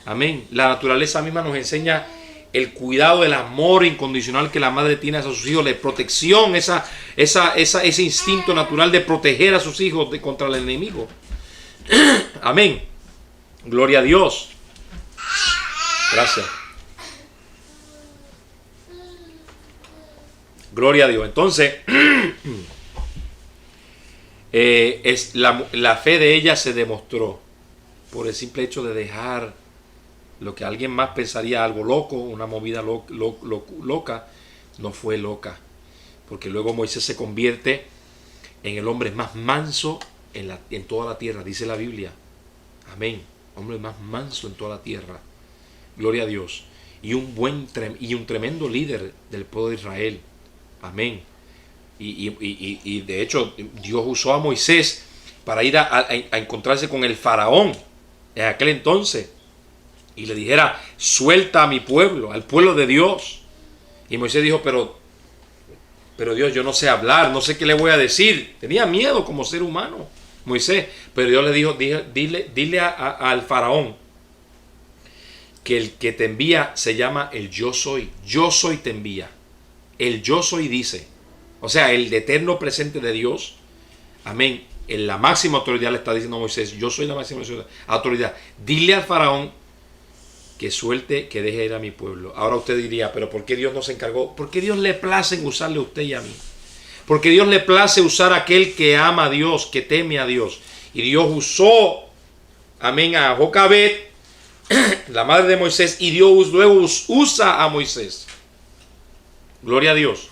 Amén. La naturaleza misma nos enseña el cuidado, el amor incondicional que la madre tiene a sus hijos, la protección, ese instinto natural de proteger a sus hijos contra el enemigo. Amén. Gloria a Dios. Gracias. Gloria a Dios. Entonces, la fe de ella se demostró por el simple hecho de dejar lo que alguien más pensaría algo loco, una movida loca, no fue loca. Porque luego Moisés se convierte en el hombre más manso en toda la tierra, dice la Biblia. Amén. Hombre más manso en toda la tierra. Gloria a Dios. Y un tremendo líder del pueblo de Israel. Amén. Y de hecho Dios usó a Moisés para ir a encontrarse con el faraón en aquel entonces y le dijera, suelta a mi pueblo, al pueblo de Dios. Y Moisés dijo, pero Dios, yo no sé hablar, no sé qué le voy a decir. Tenía miedo como ser humano Moisés, pero Dios le dijo, dile al faraón que el que te envía se llama el yo soy te envía. El yo soy dice, o sea, el eterno presente de Dios. Amén. En la máxima autoridad le está diciendo a Moisés, yo soy la máxima autoridad. Dile al faraón que suelte, que deje ir a mi pueblo. Ahora usted diría, pero ¿por qué Dios no se encargó? ¿Por qué Dios le place en usarle a usted y a mí? Porque Dios le place usar a aquel que ama a Dios, que teme a Dios. Y Dios usó, amén, a Jocabed la madre de Moisés, y Dios luego usa a Moisés. Gloria a Dios.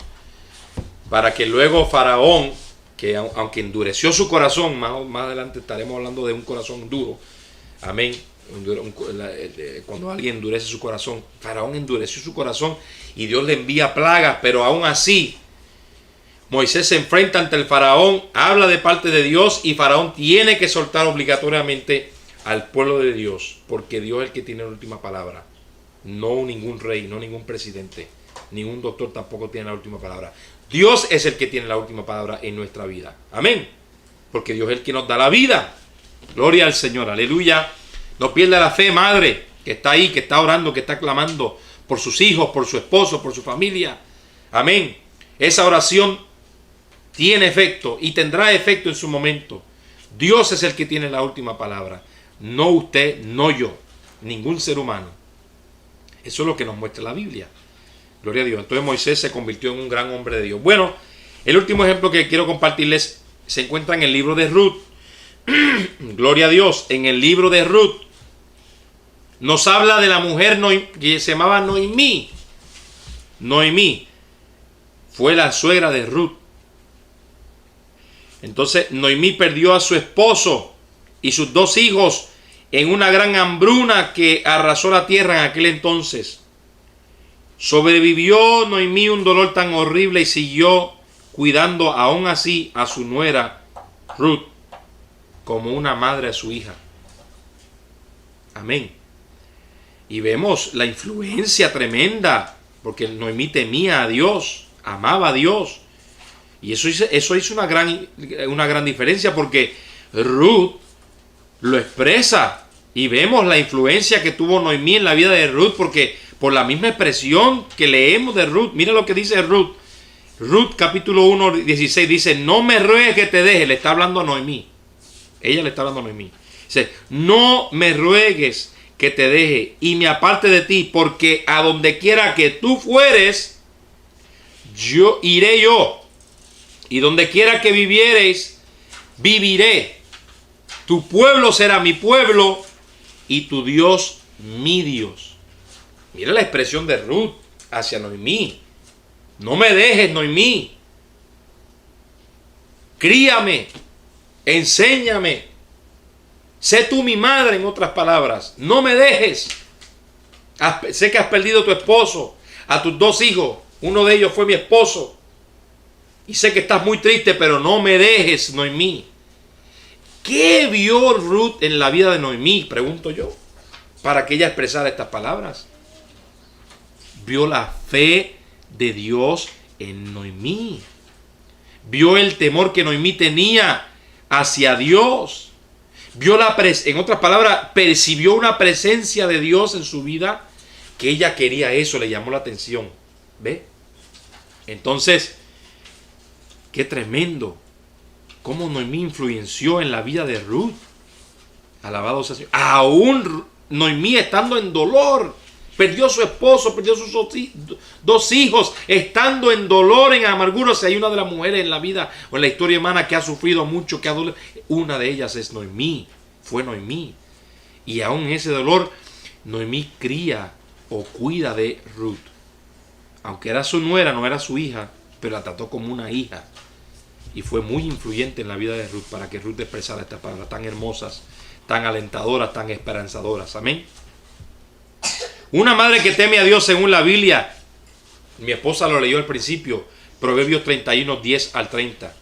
Para que luego Faraón, que aunque endureció su corazón, más adelante estaremos hablando de un corazón duro. Amén. Cuando alguien endurece su corazón, Faraón endureció su corazón y Dios le envía plagas, pero aún así Moisés se enfrenta ante el Faraón, habla de parte de Dios y Faraón tiene que soltar obligatoriamente al pueblo de Dios, porque Dios es el que tiene la última palabra, no ningún rey, no ningún presidente, ningún doctor tampoco tiene la última palabra. Dios es el que tiene la última palabra en nuestra vida. Amén. Porque Dios es el que nos da la vida. Gloria al Señor. Aleluya. No pierda la fe, madre, que está ahí, que está orando, que está clamando por sus hijos, por su esposo, por su familia. Amén. Esa oración tiene efecto y tendrá efecto en su momento. Dios es el que tiene la última palabra. No usted, no yo, ningún ser humano. Eso es lo que nos muestra la Biblia. Gloria a Dios. Entonces Moisés se convirtió en un gran hombre de Dios. Bueno, el último ejemplo que quiero compartirles se encuentra en el libro de Ruth. Gloria a Dios. En el libro de Ruth nos habla de la mujer que se llamaba Noemí. Noemí fue la suegra de Ruth. Entonces Noemí perdió a su esposo y sus 2 hijos en una gran hambruna que arrasó la tierra en aquel entonces. Sobrevivió Noemí un dolor tan horrible y siguió cuidando aún así a su nuera Ruth como una madre a su hija. Amén. Y vemos la influencia tremenda, porque Noemí temía a Dios, amaba a Dios. Y eso hizo una gran diferencia, porque Ruth lo expresa. Y vemos la influencia que tuvo Noemí en la vida de Ruth, porque por la misma expresión que leemos de Ruth, mira lo que dice Ruth. Ruth capítulo 1, 16 dice, no me ruegues que te deje. Le está hablando a Noemí. Ella le está hablando a Noemí. Dice, no me ruegues que te deje y me aparte de ti, porque a donde quiera que tú fueres, yo iré yo. Y donde quiera que viviereis, viviré. Tu pueblo será mi pueblo y tu Dios mi Dios. Mira la expresión de Ruth hacia Noemí. No me dejes, Noemí. Críame, enséñame. Sé tú mi madre, en otras palabras. No me dejes. Sé que has perdido a tu esposo, a tus 2 hijos. Uno de ellos fue mi esposo. Y sé que estás muy triste, pero no me dejes, Noemí. ¿Qué vio Ruth en la vida de Noemí? Pregunto yo. Para que ella expresara estas palabras. Vio la fe de Dios en Noemí. Vio el temor que Noemí tenía hacia Dios. Vio en otras palabras, percibió una presencia de Dios en su vida, que ella quería eso, le llamó la atención. ¿Ve? Entonces, qué tremendo cómo Noemí influenció en la vida de Ruth. Alabado sea el Señor. Aún Noemí estando en dolor, perdió a su esposo, perdió a sus 2 hijos, estando en dolor, en amargura. Si hay una de las mujeres en la vida o en la historia humana que ha sufrido mucho, que ha dolido, una de ellas es Noemí, fue Noemí. Y aún en ese dolor, Noemí cría o cuida de Ruth. Aunque era su nuera, no era su hija, pero la trató como una hija. Y fue muy influyente en la vida de Ruth para que Ruth expresara estas palabras tan hermosas, tan alentadoras, tan esperanzadoras. Amén. Una madre que teme a Dios según la Biblia. Mi esposa lo leyó al principio. Proverbios 31, 10 al 30.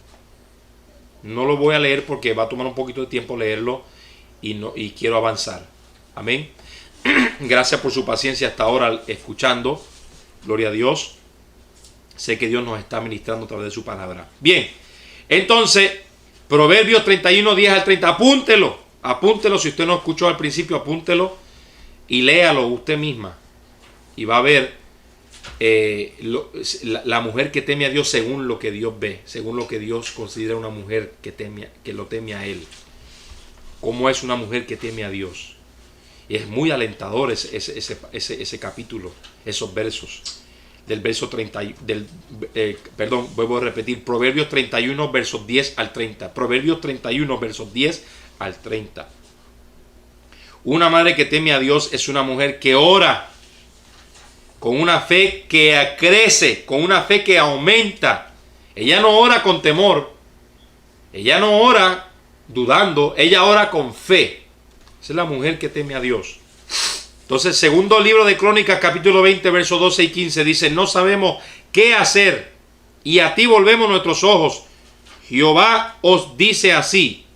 No lo voy a leer porque va a tomar un poquito de tiempo leerlo y quiero avanzar. Amén. Gracias por su paciencia hasta ahora escuchando. Gloria a Dios. Sé que Dios nos está ministrando a través de su palabra. Bien. Entonces, Proverbios 31, 10 al 30. Apúntelo. Apúntelo. Si usted no escuchó al principio, apúntelo. Y léalo usted misma. Y va a ver la mujer que teme a Dios según lo que Dios ve. Según lo que Dios considera una mujer que lo teme a Él. Cómo es una mujer que teme a Dios. Y es muy alentador ese capítulo. Esos versos. Del verso 30. Vuelvo a repetir. Proverbios 31 versos 10 al 30. Proverbios 31 versos 10 al 30. Una madre que teme a Dios es una mujer que ora con una fe que crece, con una fe que aumenta. Ella no ora con temor, ella no ora dudando, ella ora con fe. Esa es la mujer que teme a Dios. Entonces, segundo libro de Crónicas, capítulo 20, versos 12 y 15, dice: no sabemos qué hacer, y a ti volvemos nuestros ojos. Jehová os dice así: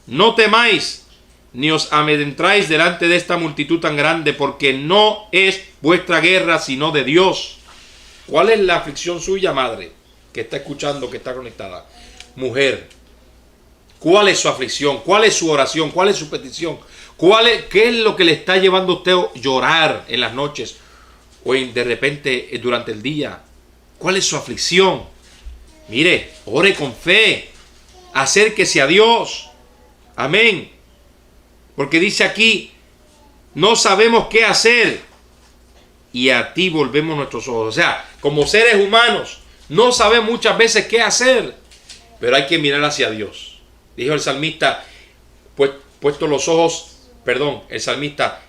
no temáis, ni os amedrentáis delante de esta multitud tan grande, porque no es vuestra guerra, sino de Dios. ¿Cuál es la aflicción suya, madre, que está escuchando, que está conectada? Mujer, ¿cuál es su aflicción? ¿Cuál es su oración? ¿Cuál es su petición? ¿Qué es lo que le está llevando a usted a llorar en las noches o de repente durante el día? ¿Cuál es su aflicción? Mire, ore con fe, acérquese a Dios. Amén. Porque dice aquí: no sabemos qué hacer, y a ti volvemos nuestros ojos. O sea, como seres humanos, no sabemos muchas veces qué hacer, pero hay que mirar hacia Dios. Dijo el salmista, pues, puesto los ojos, el salmista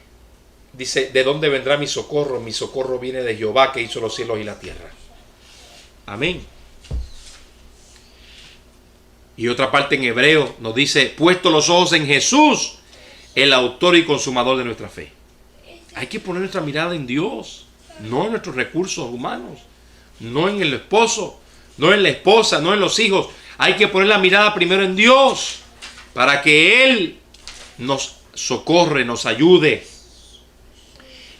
dice: ¿de dónde vendrá mi socorro? Mi socorro viene de Jehová, que hizo los cielos y la tierra. Amén. Y otra parte en hebreo nos dice: puesto los ojos en Jesús, el autor y consumador de nuestra fe. Hay que poner nuestra mirada en Dios, no en nuestros recursos humanos, no en el esposo, no en la esposa, no en los hijos. Hay que poner la mirada primero en Dios, para que Él nos socorre, nos ayude.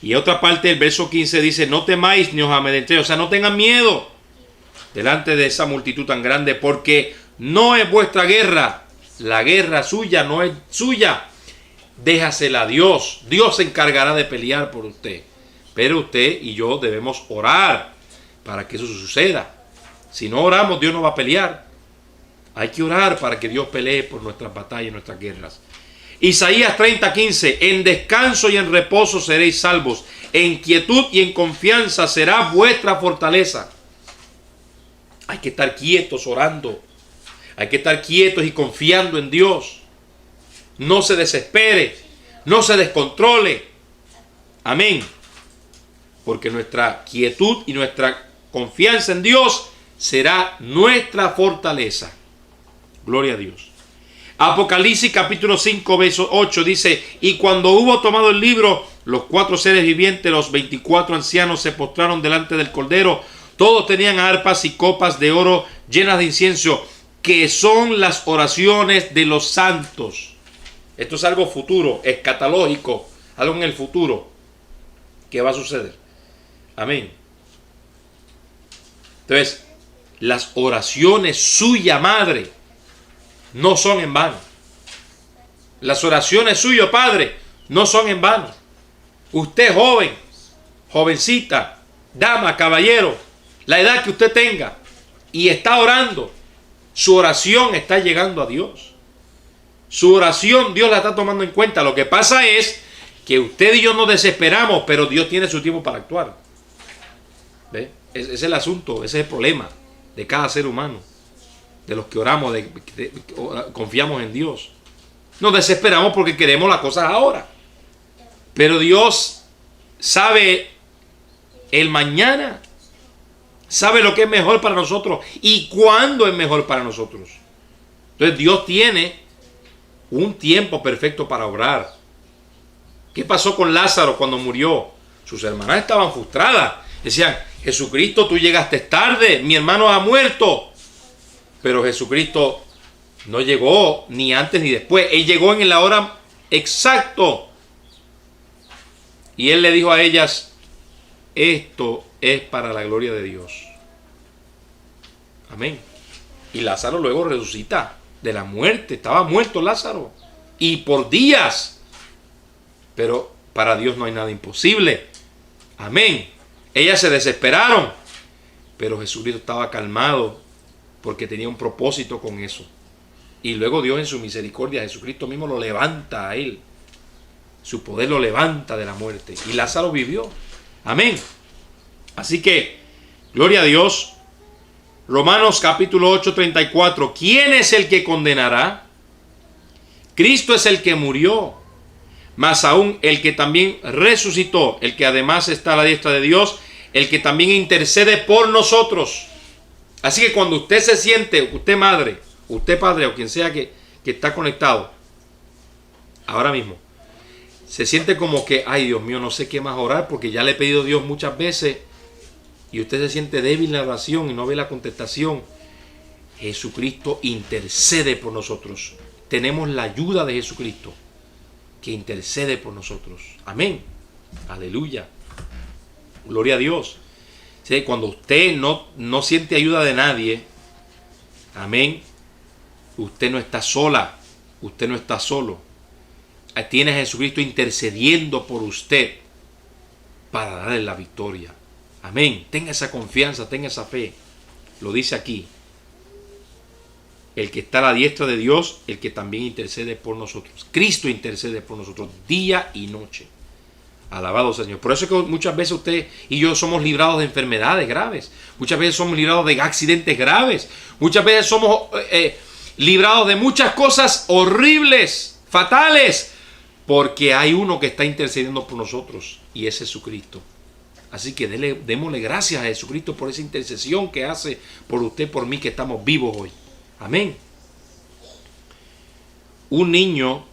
Y otra parte del verso 15 dice: no temáis ni os amedrentéis, o sea, no tengan miedo delante de esa multitud tan grande, porque no es vuestra guerra, la guerra suya no es suya. Déjasela a Dios. Dios se encargará de pelear por usted. Pero usted y yo debemos orar para que eso suceda. Si no oramos, Dios no va a pelear. Hay que orar para que Dios pelee por nuestras batallas, nuestras guerras. Isaías 30:15: en descanso y en reposo seréis salvos. En quietud y en confianza será vuestra fortaleza. Hay que estar quietos orando. Hay que estar quietos y confiando en Dios. No se desespere, no se descontrole. Amén. Porque nuestra quietud y nuestra confianza en Dios será nuestra fortaleza. Gloria a Dios. Apocalipsis capítulo 5, verso 8 dice: y cuando hubo tomado el libro, los 4 seres vivientes, los 24 ancianos, se postraron delante del Cordero. Todos tenían arpas y copas de oro llenas de incienso, que son las oraciones de los santos. Esto es algo futuro, escatológico, algo en el futuro que va a suceder. Amén. Entonces, las oraciones suya, madre, no son en vano. Las oraciones suyas, padre, no son en vano. Usted joven, jovencita, dama, caballero, la edad que usted tenga y está orando, su oración está llegando a Dios. Su oración Dios la está tomando en cuenta. Lo que pasa es que usted y yo nos desesperamos, pero Dios tiene su tiempo para actuar. ¿Ve? Ese es el asunto, ese es el problema de cada ser humano, de los que oramos, confiamos en Dios. Nos desesperamos porque queremos las cosas ahora. Pero Dios sabe el mañana, sabe lo que es mejor para nosotros y cuándo es mejor para nosotros. Entonces Dios tiene un tiempo perfecto para obrar. ¿Qué pasó con Lázaro cuando murió? Sus hermanas estaban frustradas. Decían: Jesucristo, tú llegaste tarde, mi hermano ha muerto. Pero Jesucristo no llegó ni antes ni después. Él llegó en la hora exacto. Y Él le dijo a ellas: esto es para la gloria de Dios. Amén. Y Lázaro luego resucita de la muerte. Estaba muerto Lázaro, y por días. Pero para Dios no hay nada imposible. Amén. Ellas se desesperaron, pero Jesucristo estaba calmado porque tenía un propósito con eso. Y luego Dios, en su misericordia, Jesucristo mismo lo levanta a él. Su poder lo levanta de la muerte. Y Lázaro vivió. Amén. Así que, gloria a Dios. Romanos capítulo 8, 34. ¿Quién es el que condenará? Cristo es el que murió. Mas aún el que también resucitó, el que además está a la diestra de Dios, el que también intercede por nosotros. Así que cuando usted se siente, usted madre, usted padre o quien sea que está conectado, ahora mismo, se siente como que, ay Dios mío, no sé qué más orar porque ya le he pedido a Dios muchas veces y usted se siente débil en la oración y no ve la contestación. Jesucristo intercede por nosotros. Tenemos la ayuda de Jesucristo que intercede por nosotros. Amén. Aleluya. Gloria a Dios. ¿Sí? Cuando usted no siente ayuda de nadie, amén, usted no está sola, usted no está solo. Tiene a Jesucristo intercediendo por usted para darle la victoria. Amén. Tenga esa confianza, tenga esa fe. Lo dice aquí. El que está a la diestra de Dios, el que también intercede por nosotros. Cristo intercede por nosotros día y noche. Alabado Señor. Por eso es que muchas veces usted y yo somos librados de enfermedades graves. Muchas veces somos librados de accidentes graves. Muchas veces somos librados de muchas cosas horribles, fatales. Porque hay uno que está intercediendo por nosotros y es Jesucristo. Así que démosle gracias a Jesucristo por esa intercesión que hace por usted, por mí, que estamos vivos hoy. Amén. Un niño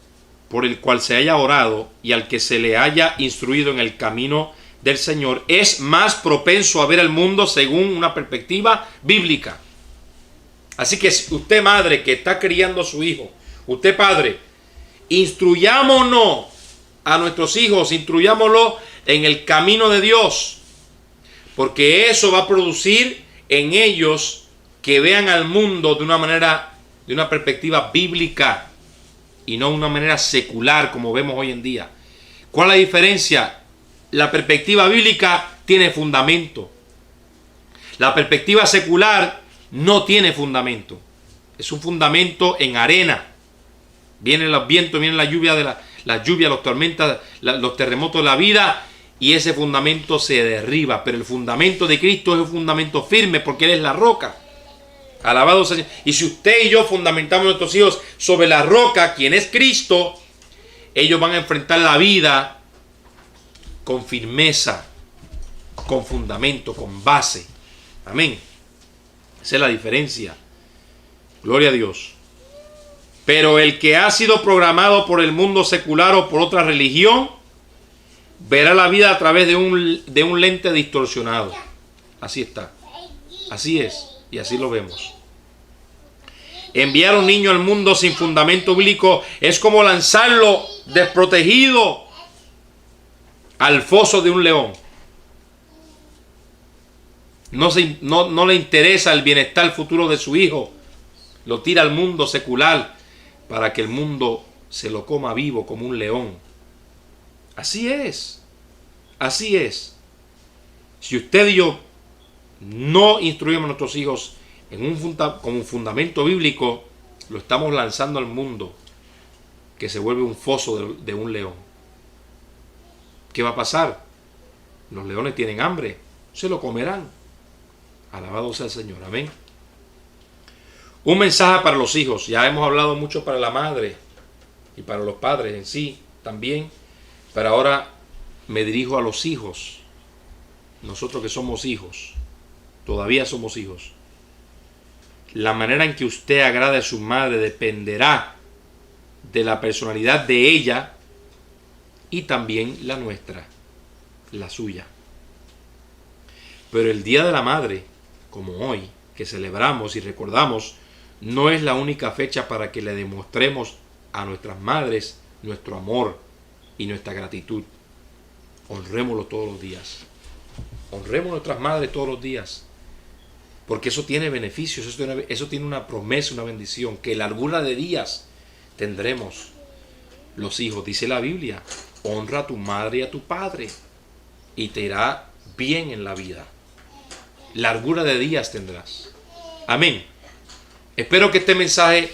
por el cual se haya orado y al que se le haya instruido en el camino del Señor es más propenso a ver el mundo según una perspectiva bíblica. Así que usted madre que está criando a su hijo, usted padre, instruyámonos a nuestros hijos, instruyámoslos en el camino de Dios, porque eso va a producir en ellos que vean al mundo de una manera, de una perspectiva bíblica y no de una manera secular como vemos hoy en día. ¿Cuál es la diferencia? La perspectiva bíblica tiene fundamento. La perspectiva secular no tiene fundamento. Es un fundamento en arena. Vienen los vientos, viene la lluvia, los tormentas, los terremotos de la vida, y ese fundamento se derriba. Pero el fundamento de Cristo es un fundamento firme porque Él es la roca. Alabado Señor. Y si usted y yo fundamentamos a nuestros hijos sobre la roca, quien es Cristo, ellos van a enfrentar la vida con firmeza, con fundamento, con base. Amén. Esa es la diferencia. Gloria a Dios. Pero el que ha sido programado por el mundo secular o por otra religión, verá la vida a través de un lente distorsionado. Así está. Así es. Y así lo vemos. Enviar a un niño al mundo sin fundamento bíblico es como lanzarlo desprotegido al foso de un león. No le interesa el bienestar futuro de su hijo. Lo tira al mundo secular para que el mundo se lo coma vivo como un león. Así es. Así es. Si usted y yo no instruimos a nuestros hijos con un fundamento bíblico, lo estamos lanzando al mundo que se vuelve un foso de un león. ¿Qué va a pasar? Los leones tienen hambre, se lo comerán. Alabado sea el Señor, amén. Un mensaje para los hijos. Ya hemos hablado mucho para la madre y para los padres en sí también, pero ahora me dirijo a los hijos. Nosotros que somos hijos, todavía somos hijos. La manera en que usted agrade a su madre dependerá de la personalidad de ella y también la nuestra, la suya. Pero el Día de la Madre, como hoy, que celebramos y recordamos, no es la única fecha para que le demostremos a nuestras madres nuestro amor y nuestra gratitud. Honrémoslo todos los días. Honremos a nuestras madres todos los días. Porque eso tiene beneficios, eso tiene una promesa, una bendición, que largura de días tendremos los hijos. Dice la Biblia, honra a tu madre y a tu padre y te irá bien en la vida. Largura de días tendrás. Amén. Espero que este mensaje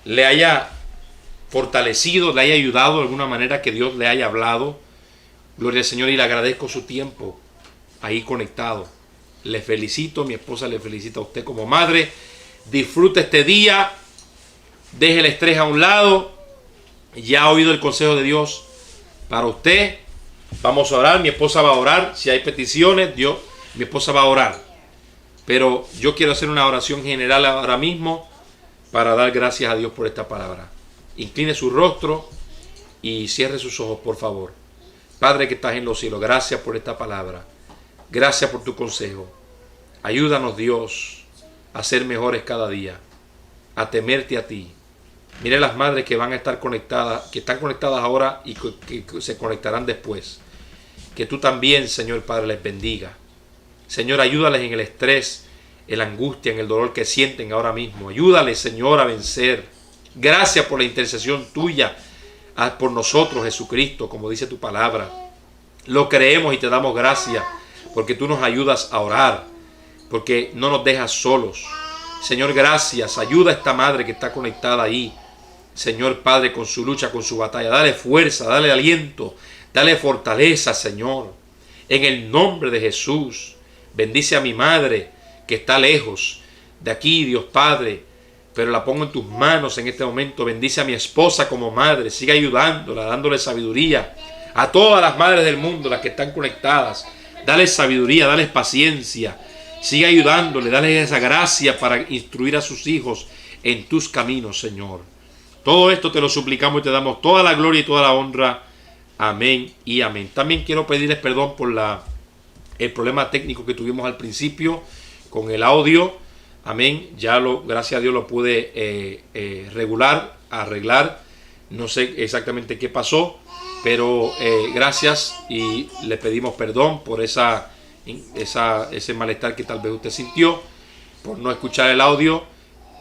le haya fortalecido, le haya ayudado de alguna manera, que Dios le haya hablado. Gloria al Señor, y le agradezco su tiempo ahí conectado. Le felicito, mi esposa le felicita a usted como madre. Disfruta este día, deje el estrés a un lado. Ya ha oído el consejo de Dios. para usted. Vamos a orar, mi esposa va a orar. Si hay peticiones, mi esposa va a orar. Pero yo quiero hacer una oración general ahora mismo para dar gracias a Dios por esta palabra. Incline su rostro y cierre sus ojos, por favor. Padre que estás en los cielos, gracias por esta palabra. Gracias por tu consejo. Ayúdanos, Dios, a ser mejores cada día, a temerte a ti. Mire las madres que van a estar conectadas, que están conectadas ahora y que se conectarán después. Que tú también, Señor Padre, les bendiga. Señor, ayúdales en el estrés, en la angustia, en el dolor que sienten ahora mismo. Ayúdales, Señor, a vencer. Gracias por la intercesión tuya por nosotros, Jesucristo, como dice tu palabra. Lo creemos y te damos gracias porque tú nos ayudas a orar, porque no nos dejas solos. Señor, gracias. Ayuda a esta madre que está conectada ahí. Señor Padre, con su lucha, con su batalla. Dale fuerza, dale aliento, dale fortaleza, Señor. En el nombre de Jesús. Bendice a mi madre que está lejos de aquí, Dios Padre, pero la pongo en tus manos en este momento. Bendice a mi esposa como madre. Sigue ayudándola, dándole sabiduría. A todas las madres del mundo, las que están conectadas. Dale sabiduría, dale paciencia. Sigue ayudándole, dale esa gracia para instruir a sus hijos en tus caminos, Señor. Todo esto te lo suplicamos y te damos toda la gloria y toda la honra. Amén y amén. También quiero pedirles perdón por el problema técnico que tuvimos al principio con el audio. Amén. Gracias a Dios lo pude arreglar. No sé exactamente qué pasó, pero gracias y le pedimos perdón por ese malestar que tal vez usted sintió por no escuchar el audio,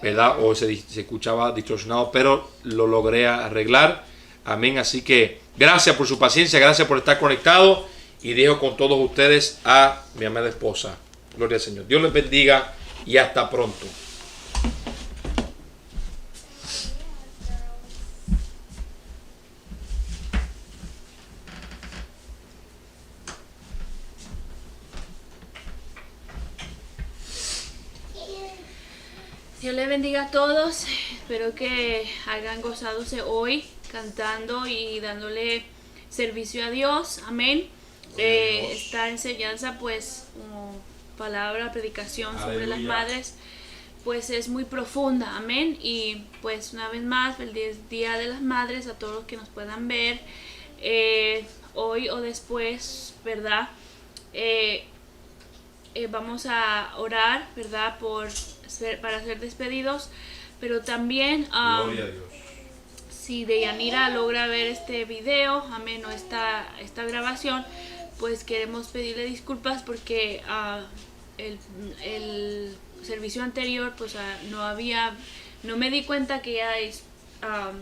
¿verdad? O se escuchaba distorsionado, pero lo logré arreglar. Amén. Así que gracias por su paciencia, gracias por estar conectado y dejo con todos ustedes a mi amada esposa. Gloria al Señor. Dios les bendiga y hasta pronto. Dios les bendiga a todos. Espero que hayan gozadose hoy cantando y dándole servicio a Dios. Amén. Esta enseñanza, pues, como palabra, predicación sobre las madres, pues es muy profunda. Amén. Y pues una vez más, feliz Día de las Madres a todos los que nos puedan ver hoy o después, ¿verdad? Vamos a orar, ¿verdad? Para ser despedidos, pero también Gloria a Dios. si Deyanira logra ver este video, amén, o esta grabación, pues queremos pedirle disculpas porque el servicio anterior, pues no me di cuenta que ella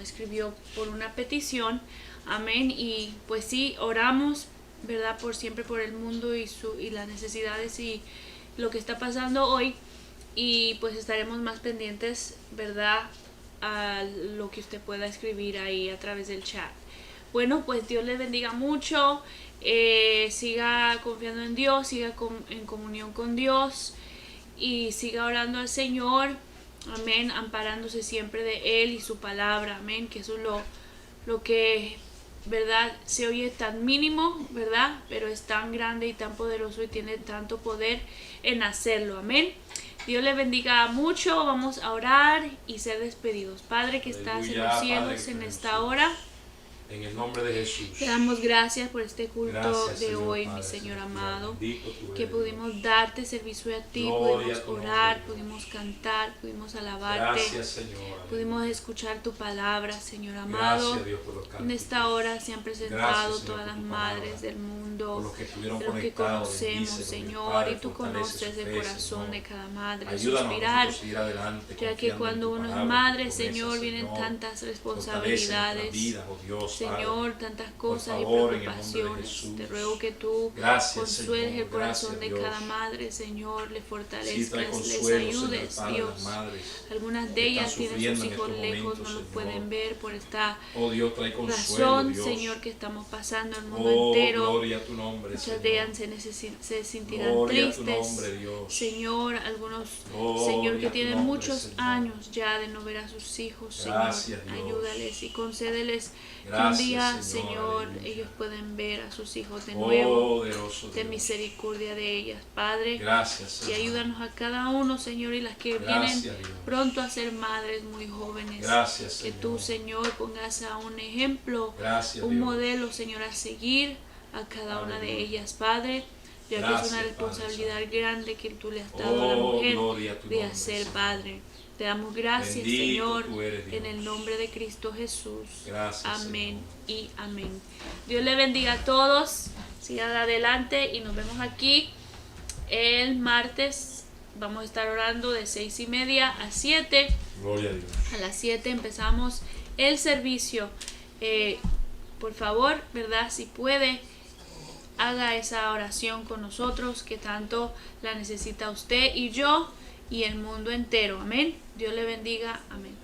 escribió por una petición, amén, y pues sí, oramos, ¿verdad? Siempre por el mundo y las necesidades y lo que está pasando hoy. Y pues estaremos más pendientes, ¿verdad?, a lo que usted pueda escribir ahí a través del chat. Bueno, pues Dios les bendiga mucho. Siga confiando en Dios, siga en comunión con Dios y siga orando al Señor. Amén, amparándose siempre de Él y su palabra. Amén, que eso es lo que, ¿verdad?, se oye tan mínimo, ¿verdad?, pero es tan grande y tan poderoso y tiene tanto poder en hacerlo. Amén. Dios les bendiga mucho. Vamos a orar y ser despedidos. Padre que estás en los cielos, en esta hora, en el nombre de Jesús, te damos gracias por este culto gracias, de Señor hoy, Padre, mi Señor Señor, amado, bendito tú que eres. pudimos darte servicio a ti, Gloria pudimos a tu orar, nombre, pudimos cantar, pudimos alabarte, Gracias, Señor. pudimos escuchar tu palabra, Señor amado. Gracias, Dios, por los En cantos. esta hora se han presentado Gracias, Señor, todas por las tu madres palabra, del mundo, por los que estuvieron de los que conectados. conocemos, Bendice, Señor, Padre, y tú fortalece conoces su el fe, corazón Señor. de cada madre, Ayúdanos a suspirar, nosotros a seguir adelante, ya que confiando cuando en tu uno es palabra, madre, en tu promesa, Señor, vienen Señor. tantas Fortalece responsabilidades, nuestras vidas, oh Dios, Señor, tantas cosas favor, y en el nombre de preocupaciones. Jesús. Te ruego que tú Gracias, consueles Señor. el corazón Gracias, de Dios. cada madre, Señor, le Sí, fortalezcas, trae les consuelo, ayudes, Señor, para Dios. las madres Algunas de que ellas están tienen sufriendo sus en hijos estos lejos, momentos, no los Señor. pueden ver por esta Oh Dios, trae consuelo, razón, Dios. Señor, que estamos pasando el mundo Oh, entero. gloria a tu nombre, Muchas Señor. de ellas se sentirán Gloria a tu tristes, nombre, Dios. Señor, algunos, Gloria Señor, a que tu tienen nombre, muchos Señor. años ya de no ver a sus hijos, Gracias, Señor, Dios. ayúdales y concédeles que Gracias, Gracias, día, Señor, Señor, aleluya. ellos pueden ver a sus hijos de nuevo. Poderoso Ten Dios. misericordia de ellas, Padre. Gracias, Y Señor. ayúdanos a cada uno, Señor, y las que Gracias, vienen Dios. pronto a ser madres muy jóvenes. Gracias, Que Señor. tú, Señor, pongas a un ejemplo, Gracias, un Dios. modelo, Señor, a seguir a cada una de Aleluya. ellas, Padre. Ya que es Gracias, una Padre responsabilidad Santo. grande que tú le has dado a la Oh, mujer gloria a tu de nombre, hacer, Señor. Padre. Te damos gracias, Bendito Señor, tú eres, Dios. en el nombre de Cristo Jesús. Gracias, Amén Señor. y amén. Dios le bendiga a todos. Sigan adelante y nos vemos aquí el martes. Vamos a estar orando de 6:30 a 7. Gloria a Dios. A las 7 empezamos el servicio. Por favor, ¿verdad? Si puede, haga esa oración con nosotros que tanto la necesita usted y yo y el mundo entero. Amén. Dios le bendiga. Amén.